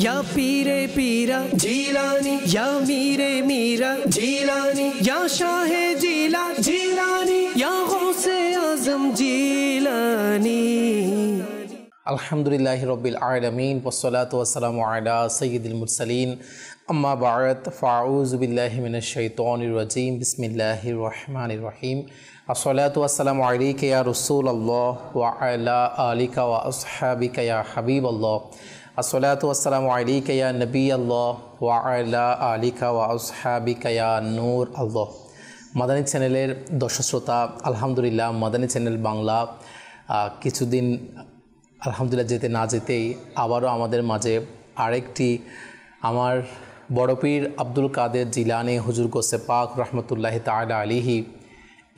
या पीरे पीरा जीलानी या मीरे मीरा जीलानी या शाहे जीला जीलानी या गौसे आजम जीलानी। अल्हम्दुलिल्लाहि रब्बिल आलमीन वस्सलातु वस्सलामु अला सय्यिदिल मुरसलीन अम्मा बअद फ़अऊज़ु बिल्लाहि मिनश शैतानिर रजीम बिस्मिल्लाहिर रहमानिर रहीम। अस्सलातु वस्सलामु अलैका या रसूलल्लाह व अला आलिका व अस्हाबिका या हबीबल्लाह। अस्सलातु वस्सलामु अलैका या नबी अल्लाह व अला आलिका व अस्हाबिका या नूर अल्लाह। মাদানী চ্যানেলের দর্শক শ্রোতা, আলহামদুলিল্লাহ মাদানী চ্যানেল বাংলা কিছুদিন আলহামদুলিল্লাহ যেতে না যেতেই আবারও আমাদের মাঝে আরেকটি আমার বড় পীর আব্দুল কাদের জিলানী হুজুর গোসে পাক রহমতুল্লাহি তাআলা আলাইহি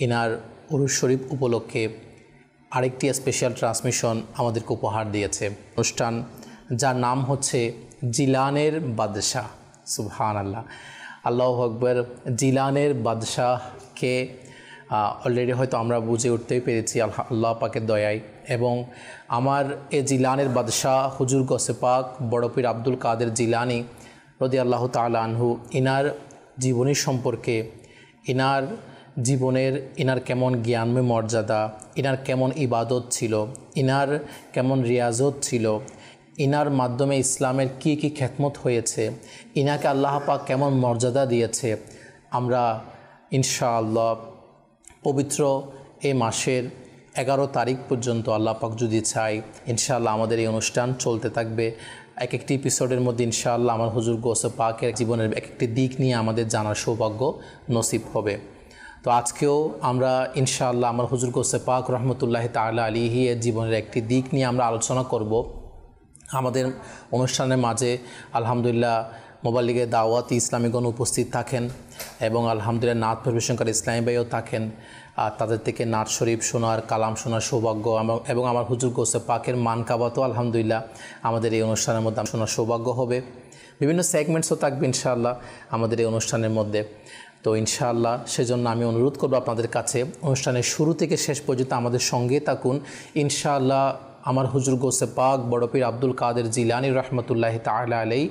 ইনার উরুস শরীফ উপলক্ষে আরেকটি স্পেশাল ট্রান্সমিশন আমাদেরকে উপহার দিয়েছে। অনুষ্ঠান যার নাম হচ্ছে জিলানের বাদশাহ। সুবহানাল্লাহ, আল্লাহু আকবার। জিলানের বাদশাহকে অলরেডি হয়তো আমরা বুঝে উঠতেই পেরেছি আল্লাহ পাকের দয়ায়। এবং আমার এ জিলানের বাদশাহ হুজুর গোসে পাক বড় পীর আব্দুল কাদের জিলানী রাদিয়াল্লাহু তাআলা আনহু ইনার জীবনী সম্পর্কে, ইনার জীবনের ইনার কেমন জ্ঞানময় মর্যাদা, ইনার কেমন ইবাদত ছিল, ইনার কেমন রিয়াজত ছিল, ইনার মাধ্যমে ইসলামের কি কি খেদমত হয়েছে, ইনাকে আল্লাহ পাক কেমন মর্যাদা দিয়েছে, আমরা ইনশাআল্লাহ পবিত্র এই মাসের 11 তারিখ পর্যন্ত আল্লাহ পাক যদি চাই ইনশাআল্লাহ আমাদের এই অনুষ্ঠান চলতে থাকবে। এক একটি এপিসোডের মধ্যে ইনশাআল্লাহ আমার হুজুর গোসে পাকের জীবনের এক একটি দিক নিয়ে আমাদের জানার সৌভাগ্য নসিব হবে। তো আজকেও আমরা ইনশাআল্লাহ আমার হুজুর গোসে পাক রহমতুল্লাহি তাআলা আলাইহি এর জীবনের একটি দিক নিয়ে আমরা আলোচনা করব। আমাদের অনুষ্ঠানের মাঝে আলহামদুলিল্লাহ মোবাল্লিগে দাওয়াত ইসলামীগণ উপস্থিত থাকেন এবং আলহামদুলিল্লাহ নাত পরিবেশনকারী ইসলামী ভাইও থাকেন। আর তাদের থেকে নাত শরীফ শোনার, কালাম শোনার সৌভাগ্য এবং আমার হুজুর গোসে পাকের মানকাবাতও আলহামদুলিল্লাহ আমাদের এই অনুষ্ঠানের মধ্যে শোনার সৌভাগ্য হবে। বিভিন্ন সেগমেন্টসও থাকবে ইনশাআল্লাহ আমাদের এই অনুষ্ঠানের মধ্যে। তো ইনশাআল্লাহ সেজন্য আমি অনুরোধ করব আপনাদের কাছে অনুষ্ঠানের শুরু থেকে শেষ পর্যন্ত আমাদের সঙ্গে থাকুন। ইনশাআল্লাহ আমার হুজুর গোসে পাক বড় পীর আব্দুল কাদের জিলানী রহমতুল্লাহি তাআলা আলাইহি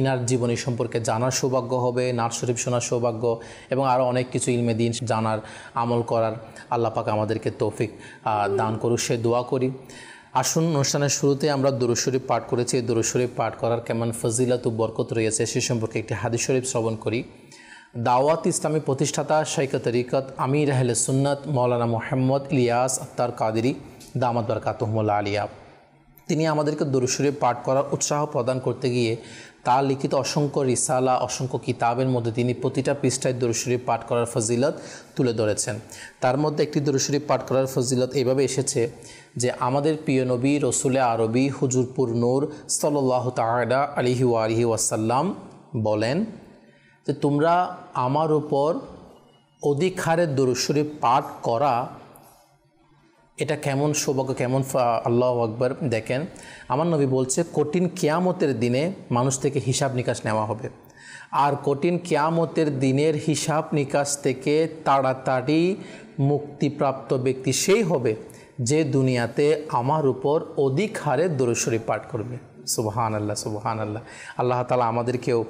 ইনার জীবনী সম্পর্কে জানার সৌভাগ্য হবে, নাত শরীফ শোনার সৌভাগ্য এবং আরও অনেক কিছু ইলমে দিন জানার, আমল করার আল্লাহ পাক আমাদেরকে তৌফিক দান করুক, সে দোয়া করি। আসুন অনুষ্ঠানের শুরুতে আমরা দুরূদ শরীফ পাঠ করেছি। এই দুরূদ শরীফ পাঠ করার কেমন ফজিলত ও বরকত রয়েছে সে সম্পর্কে একটি হাদিস শরীফ শ্রবণ করি। দাওয়াত ইসলামী প্রতিষ্ঠাতা শাইখ তরিকত আমির আহলে সুন্নাত মাওলানা মুহাম্মদ ইলিয়াস আত্তার কাদেরী দামাত বারকাতুহুমুল আলিয়া, তিনি আমাদেরকে দুরূদ শরীফ পাঠ করার উৎসাহ প্রদান করতে গিয়ে তার লিখিত অসংখ্য রিসালা, অসংখ্য কিতাবের মধ্যে তিনি প্রতিটা পৃষ্ঠায় দুরূদ শরীফ পাঠ করার ফজিলত তুলে ধরেছেন। তার মধ্যে একটি দুরূদ শরীফ পাঠ করার ফজিলত এইভাবে এসেছে যে আমাদের প্রিয় নবী রসুলে আরবি হুজুরপুর নূর সাল্লাল্লাহু তাআলা আলাইহি ওয়া আলিহি ওয়াসাল্লাম বলেন যে তোমরা আমার উপর অধিক হারে দুরূদ শরীফ পাঠ করা, এটা কেমন সৌভাগ্য, কেমন আল্লাহু আকবার। দেখেন আমার নবী বলছে কঠিন কিয়ামতের দিনে মানুষ থেকে হিসাব নিকাশ নেওয়া হবে, আর কঠিন কিয়ামতের দিনের হিসাব নিকাশ থেকে তাড়াতাড়ি মুক্তিপ্রাপ্ত ব্যক্তি সেই হবে যে দুনিয়াতে আমার উপর অধিক হারে দুরূদ শরীফ পাঠ করবে। সুবহানাল্লাহ, সুবহানাল্লাহ। আল্লাহ তাআলা আমাদেরকেও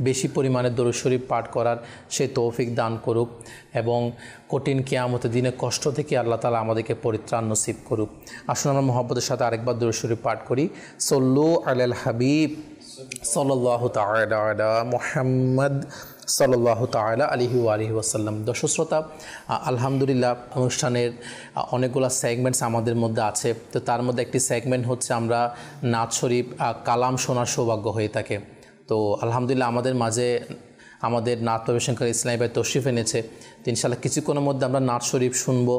বেশি পরিমাণে দুরূদ শরীফ পাঠ করার সে তৌফিক দান করুক এবং কঠিন কিয়ামতের দিনে কষ্ট থেকে আল্লাহ তাআলা আমাদেরকে পরিত্রাণ নসিব করুক। আসুন আমরা মুহাব্বতের সাথে আরেকবার দুরূদ শরীফ পাঠ করি। সল্লু আলাল হাবিব সাল্লাল্লাহু তাআলা আলা মুহাম্মদ সাল্লাল্লাহু তাআলা আলাইহি ওয়া আলিহি ওয়াসাল্লাম। দর্শক শ্রোতা, আলহামদুলিল্লাহ অনুষ্ঠানের অনেকগুলো সেগমেন্টস আমাদের মধ্যে আছে। তো তার মধ্যে একটি সেগমেন্ট হচ্ছে আমরা নাত শরীফ কালাম শোনার সৌভাগ্য হয়ে থাকে। তো আলহামদুলিল্লাহ আমাদের মাঝে আমাদের নাত পরিবেশনকারী ইসলামী ভাই তশরিফ এনেছে। তো ইনশাআল্লাহ কিছুক্ষণের মধ্যে আমরা নাত শরীফ শুনবো।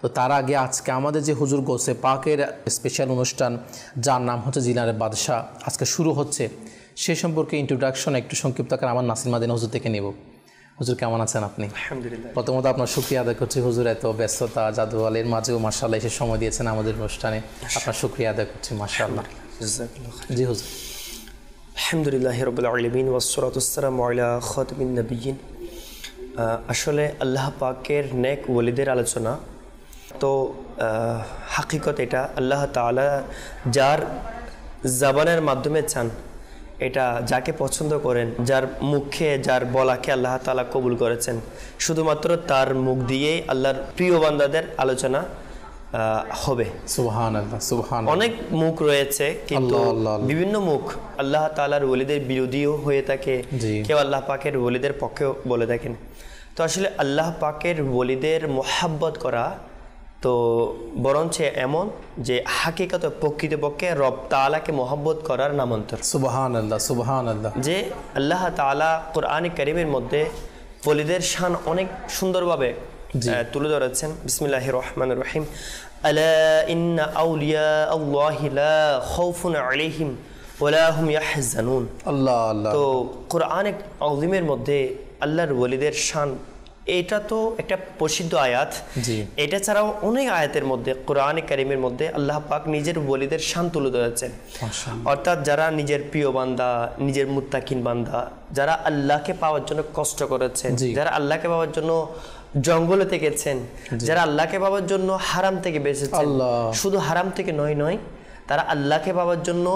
তো তার আগে আজকে আমাদের যে হুজুর গোসে পাকের স্পেশাল অনুষ্ঠান যার নাম হচ্ছে জিলানের বাদশাহ আজকে শুরু হচ্ছে, সে সম্পর্কে ইন্ট্রোডাকশন একটু সংক্ষিপ্ত আকারে আমার নাসির মাদিনা হুজুর থেকে নেব। হুজুর কেমন আছেন আপনি? আলহামদুলিল্লাহ। প্রথমত আপনার শুকরিয়া আদায় করছি হুজুর, এত ব্যস্ততা জাদুয়ালের মাঝেও মাশাআল্লাহ এসে সময় দিয়েছেন আমাদের অনুষ্ঠানে, আপনার শুকরিয়া আদায় করছি মাশাআল্লাহ। জি হুজুর। আলহামদুলিল্লাহি রাব্বিল আলামিন ওয়াসসালাতু ওয়াসসালামু আলা খাতামিন নাবিয়্যিন। আসলে আল্লাহ পাকের নেক ওলিদের আলোচনা তো হাকিকত এটা আল্লাহ তাআলা যার জবানের মাধ্যমে চান, এটা যাকে পছন্দ করেন, যার মুখে যার বলাকে আল্লাহ তাআলা কবুল করেছেন, শুধুমাত্র তার মুখ দিয়েই আল্লাহর প্রিয় বান্দাদের আলোচনা হবে। সুবহানাল্লাহ, সুবহানাল্লাহ। অনেক মুখ রয়েছে, কিন্তু বিভিন্ন মুখ আল্লাহ তাআলার ওলিদের বিরোধীও হয়ে থাকে, কেউ আল্লাহ পাকের ওলিদের পক্ষেও বলে থাকেন। তো আসলে আল্লাহ পাকের ওলিদের মোহাব্বত করা তো বরঞ্চ এমন যে হাকিকত প্রকৃতপক্ষে রব তাআলাকে মোহাব্বত করার নামান্তর। সুবহানাল্লাহ, সুবহানাল্লাহ। যে আল্লাহ তাআলা কোরআনে কারীমের মধ্যে ওলিদের শান অনেক সুন্দরভাবে তুলে ধরেছেন। বিসমিল্লাহির রহমানির রহিম। আলা ইন্না আউলিয়া আল্লাহি লা খাউফুন আলাইহিম ওয়ালা হুম ইয়াহজানুন। আল্লাহ আল্লাহ। তো কোরআনে আযীমের মধ্যে আল্লাহর ওলিদের শান, এটা তো একটা প্রসিদ্ধ আয়াত। এটা ছাড়াও অনেক আয়াতের মধ্যে কোরআনে কারীমের মধ্যে আল্লাহ পাক নিজের ওলিদের শান তুলে ধরেছেন। অর্থাৎ যারা নিজের প্রিয় বান্দা, নিজের মুত্তাকিন বান্দা, যারা আল্লাহকে পাওয়ার জন্য কষ্ট করেছেন, যারা আল্লাহকে পাওয়ার জন্য জঙ্গলে থেকেছেন, যারা আল্লাহকে পাওয়ার জন্য হারাম থেকে বেঁচেছেন, শুধু হারাম থেকে নয়, তারা আল্লাহকে পাওয়ার জন্য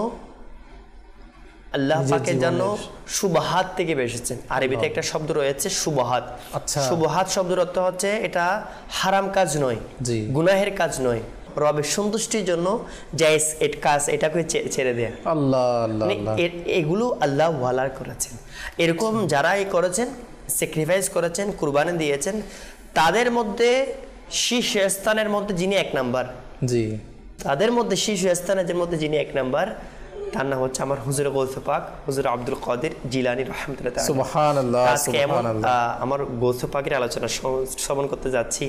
আল্লাহ পাকের জন্য সুবহাত থেকে বেসেছেন। আরবিতে একটা শব্দ রয়েছে সুবহাত। সুবহাত শব্দের অর্থ হচ্ছে এটা হারাম কাজ নয়, গুনাহের কাজ নয়, রবের সন্তুষ্টির জন্য জায়েজ কাজ, এটাকে ছেড়ে দেয়া। আল্লাহ আল্লাহ। এগুলো আল্লাহ ওয়ালার করেছেন। এরকম যারা করেছেন, স্যাক্রিফাইস করেছেন, কুরবানি দিয়েছেন, তাদের মধ্যে শীর্ষস্থানের মধ্যে যিনি এক নাম্বার, তাদের মধ্যে শীর্ষস্থানের মধ্যে যিনি এক নাম্বার, তার নাম হচ্ছে আমার হুজুর গৌসে পাক হুজুর আব্দুল কাদের জিলানী রাহমাতুল্লাহ তাআলা। সুবহানাল্লাহ, সুবহানাল্লাহ। আমার গৌসে পাকের আলোচনা শ্রবণ করতে যাচ্ছি,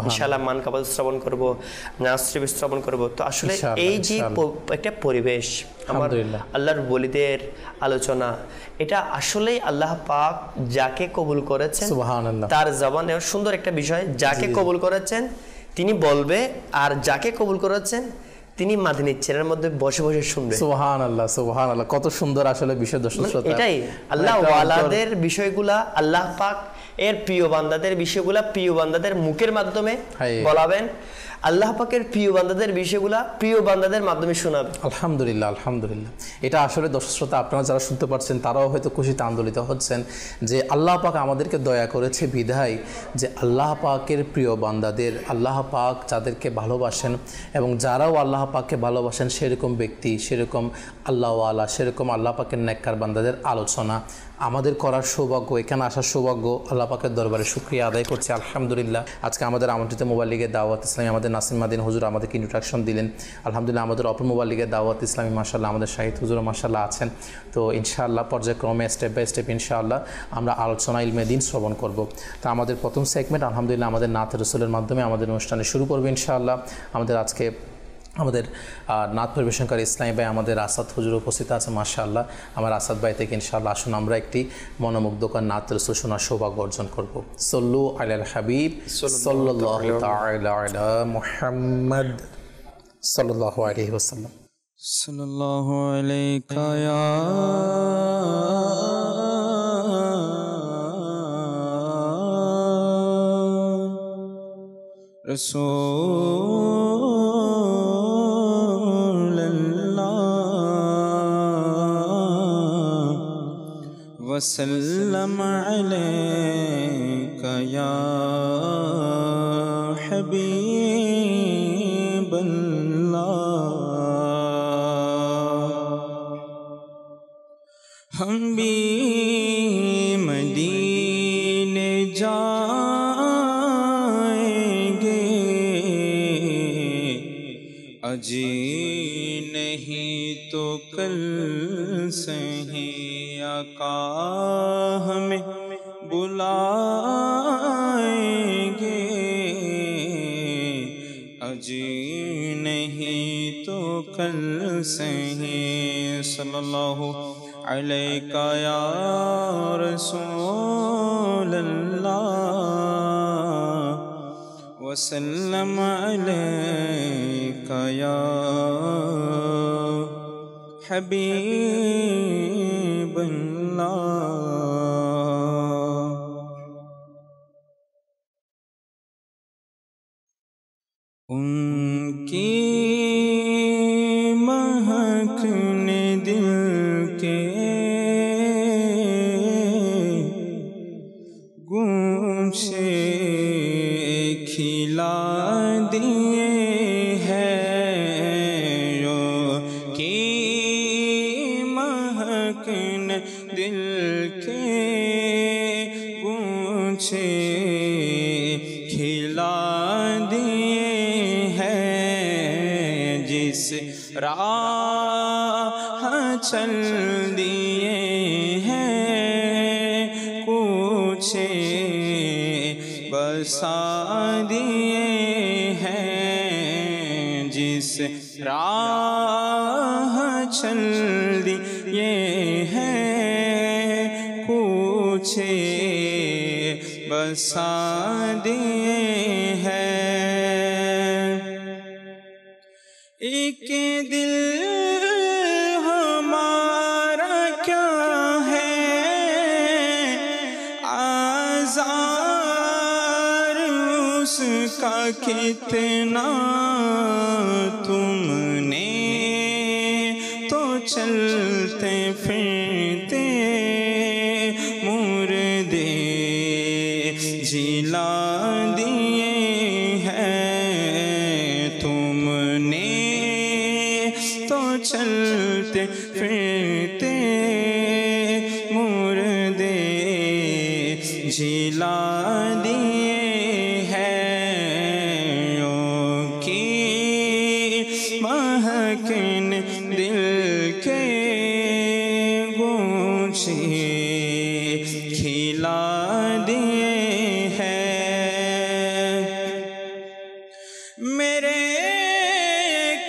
ইনশাআল্লাহ মানকাবাত শ্রবণ করব, নাসরিব শ্রবণ করব। তো আসলে এই যে একটা পরিবেশ, আমার আল্লাহর ওলিদের আলোচনা, এটা আসলেই আল্লাহ পাক যাকে কবুল করেছেন, সুবহানাল্লাহ, তার জবানে সুন্দর একটা বিষয়, যাকে কবুল করেছেন তিনি বলবে, আর যাকে কবুল করেছেন তিনি মাদিনীর চেরার মধ্যে বসে বসে শুনবে। সুবহানাল্লাহ, সুবহানাল্লাহ। কত সুন্দর আসলে বিষয়, দর্শক শ্রোতা। এটাই আল্লাহ ওয়ালাদের বিষয়গুলা, আল্লাহ পাক এর প্রিয় বান্দাদের বিষয়গুলা প্রিয় বান্দাদের মুখের মাধ্যমে বলাবেন, আল্লাহ পাকের প্রিয় বান্দাদের বিষয়গুলা প্রিয় বান্দাদের মাধ্যমে শোনাবে। আলহামদুলিল্লাহ, আলহামদুলিল্লাহ। এটা আসলে দর্শক শ্রোতা, আপনারা যারা শুনতে পারছেন তারাও হয়তো খুশিতে আন্দোলিত হচ্ছেন যে আল্লাহ পাক আমাদেরকে দয়া করেছে বিধায় যে আল্লাহ পাকের প্রিয় বান্দাদের, আল্লাহ পাক যাদেরকে ভালোবাসেন এবং যারাও আল্লাহ পাককে ভালোবাসেন সেরকম ব্যক্তি, সেরকম আল্লাহওয়ালা, সেরকম আল্লাহ পাকের নেককার বান্দাদের আলোচনা আমাদের করার সৌভাগ্য, এখানে আসার সৌভাগ্য, আল্লাহ পাকের দরবারে শুকরিয়া আদায় করছি। আলহামদুলিল্লাহ। আজকে আমাদের আমন্ত্রিত মোবাইল লীগের দাওয়াত ইসলামী আমাদের নাসিম মাদিন হুজুর আমাদেরকে ইন্ট্রোডাকশন দিলেন। আলহামদুলিল্লাহ। আমাদের অপর মোবাইল লীগের দাওয়াত ইসলামী মাশাআল্লাহ আমাদের শাহিদ হুজুর মাশাআল্লাহ আছেন। তো ইনশাআল্লাহ পর্যায়ক্রমে স্টেপ বাই স্টেপ ইনশাআল্লাহ আমরা আলোচনা ইলমে দিন শ্রবণ করব। তো আমাদের প্রথম সেগমেন্ট আলহামদুলিল্লাহ আমাদের নাত রাসূলের মাধ্যমে আমাদের অনুষ্ঠানে শুরু করব ইনশাআল্লাহ। আমাদের আজকে আমাদের নাত পরিবেশনকারী ইসলামী ভাই আমাদের আসাদ হুজুর উপস্থিত আছে মাশাআল্লাহ। আমার আসাদ ভাই থেকে ইনশাআল্লাহ আসুন আমরা একটি মনোমুগ্ধকর নাত রাসূল শোনার সৌভাগ্য অর্জন করব। সল্লু আলাল হাবিব সাল্লাল্লাহু তাআলা আলা মুহাম্মদ সাল্লাল্লাহু আলাইহি ওয়াসাল্লাম। সাল্লাল্লাহু আলাইকা ইয়া রাসূলুল্লাহ وسلم عليك يا حبيب الله हम भी मदीने जाएंगे अजी नहीं तो कल सही आका हमें बुलाएंगे अजी नहीं तो कल सही सल्लल्लाहु अलैका या रसूल अल्लाह वसल्लम अलैका या हबीब उनकी महक ने महकने दिल के गूंचे खिला दिए हैं, जिस राह चल दिए हैं, कूचे बसा दिए हैं, जिस राह चल दिए हैं, कूचे बसा दिए हैं। एक दिल हमारा क्या है आज़ार उसका कितना, तुमने तो चलते फिरते मुर्दे जिला दिए हैं, तुमने तो चलते फिरते मुर्दे जिला दिए हैं। ओ की महकन दिल के गूंचे खिला दिए हैं। मेरे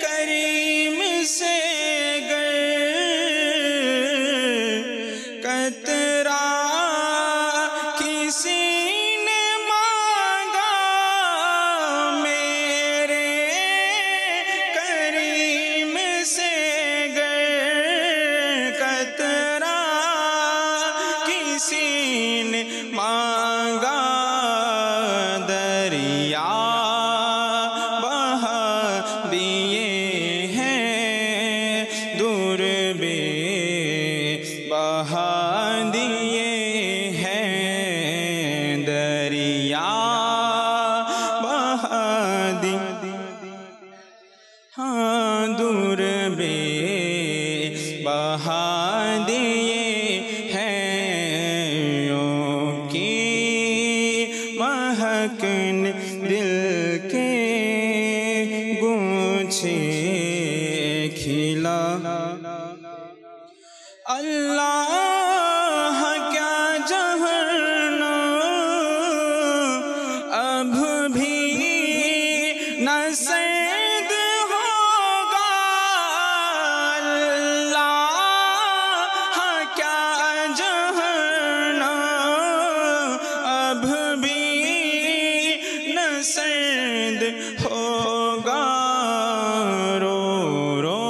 करीम से गर कतरा किसी ने मांगा, मेरे करीम से गर कतरा किसी ने मांगा, दरिया बहा दिए हैं, दूर बे बहा दिए हैं, दरिया बहा दिए, हाँ दूर बे बहा दिए हैं। ओ की महकन दिल के गूंचे खिला। अल्लाह क्या जहन्नम अब भी न सैद होगा, अल्लाह क्या जहन्नम अब भी न सैद होगा, रो रो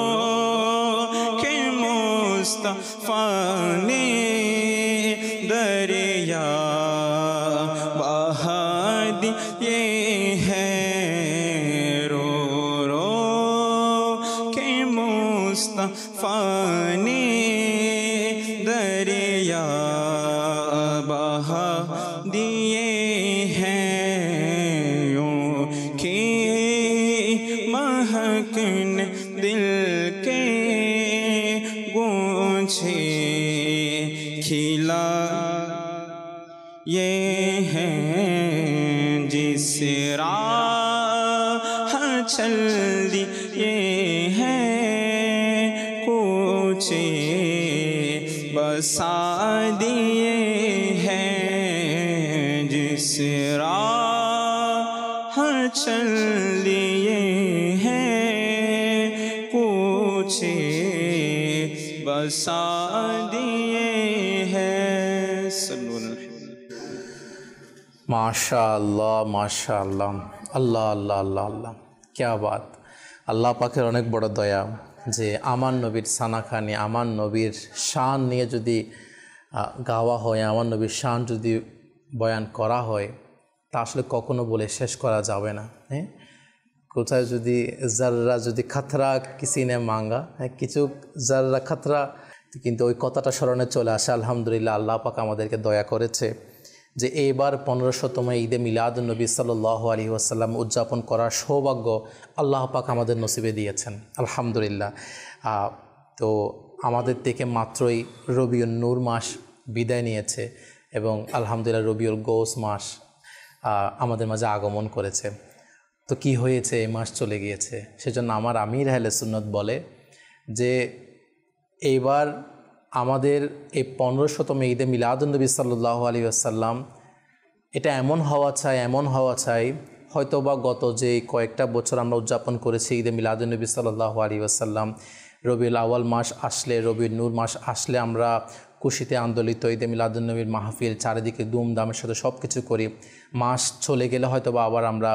के मुस्तफा ने दरिया बहा दिए हैं, रो रो के मुस्तफा ने दरिया बहा दिए हैं। यूं की महकन दिल के गूंचे खिला ये हैं, जिस राह चल दिए हैं, कूचे बसा दिए हैं, जिस राह चल दिए हैं, कूचे बसा दिए हैं। सल्लल्लाहु अलैहि वसल्लम। माशाअल्लाह माशाअल्लाह, अल्लाह अल्लाह अल्लाह अल्लाह, क्या बात। আল্লাহ পাকের অনেক বড় দয়া যে আমার নবীর সানাখানি, আমার নবীর শান নিয়ে যদি গাওয়া হয়, আমার নবীর শান যদি বয়ান করা হয়, তা আসলে কখনো বলে শেষ করা যাবে না। হ্যাঁ, কোথায় যদি জাররা যদি খাতরা কিসি নে মাঙ্গা, হ্যাঁ কিছু জাররা খাতরা, কিন্তু ওই কথাটা স্মরণে চলে আসে। আলহামদুলিল্লাহ, আল্লাহ পাক আমাদেরকে দয়া করেছে যে এইবার 1500তম ঈদে মিলাদুন্নবী সাল্লাল্লাহু আলাইহি ওয়াসাল্লাম উদযাপন করার সৌভাগ্য আল্লাহ পাক আমাদের নসিবে দিয়েছেন, আলহামদুলিল্লাহ। তো আমাদের থেকে মাত্রই রবিউল নূর মাস বিদায় নিয়েছে এবং আলহামদুলিল্লাহ রবিউল গৌস মাস আমাদের মাঝে আগমন করেছে। তো কি হয়েছে, এই মাস চলে গিয়েছে। সেজন্য আমার আমির আহলে সুন্নাত বলে যে এইবার আমাদের এই 1500তম ঈদে মিলাদুন্নবী সাল্লাল্লাহু আলাইহি ওয়াসাল্লাম এটা এমন হওয়া চাই হয়তো বা গত যে কয়েকটা বছর আমরা উদযাপন করেছি ঈদে মিলাদুন্নবী সাল্লাল্লাহু আলাইহি ওয়াসাল্লাম, রবিউল আউয়াল মাস আসলে, রবিউল নূর মাস আসলে আমরা খুশিতে আন্দোলিত, ঈদে মিলাদুন্নবীর মাহফিল চারিদিকে দুমদামের সাথে সব কিছু করি। মাস চলে গেলে হয়তো বা আবার আমরা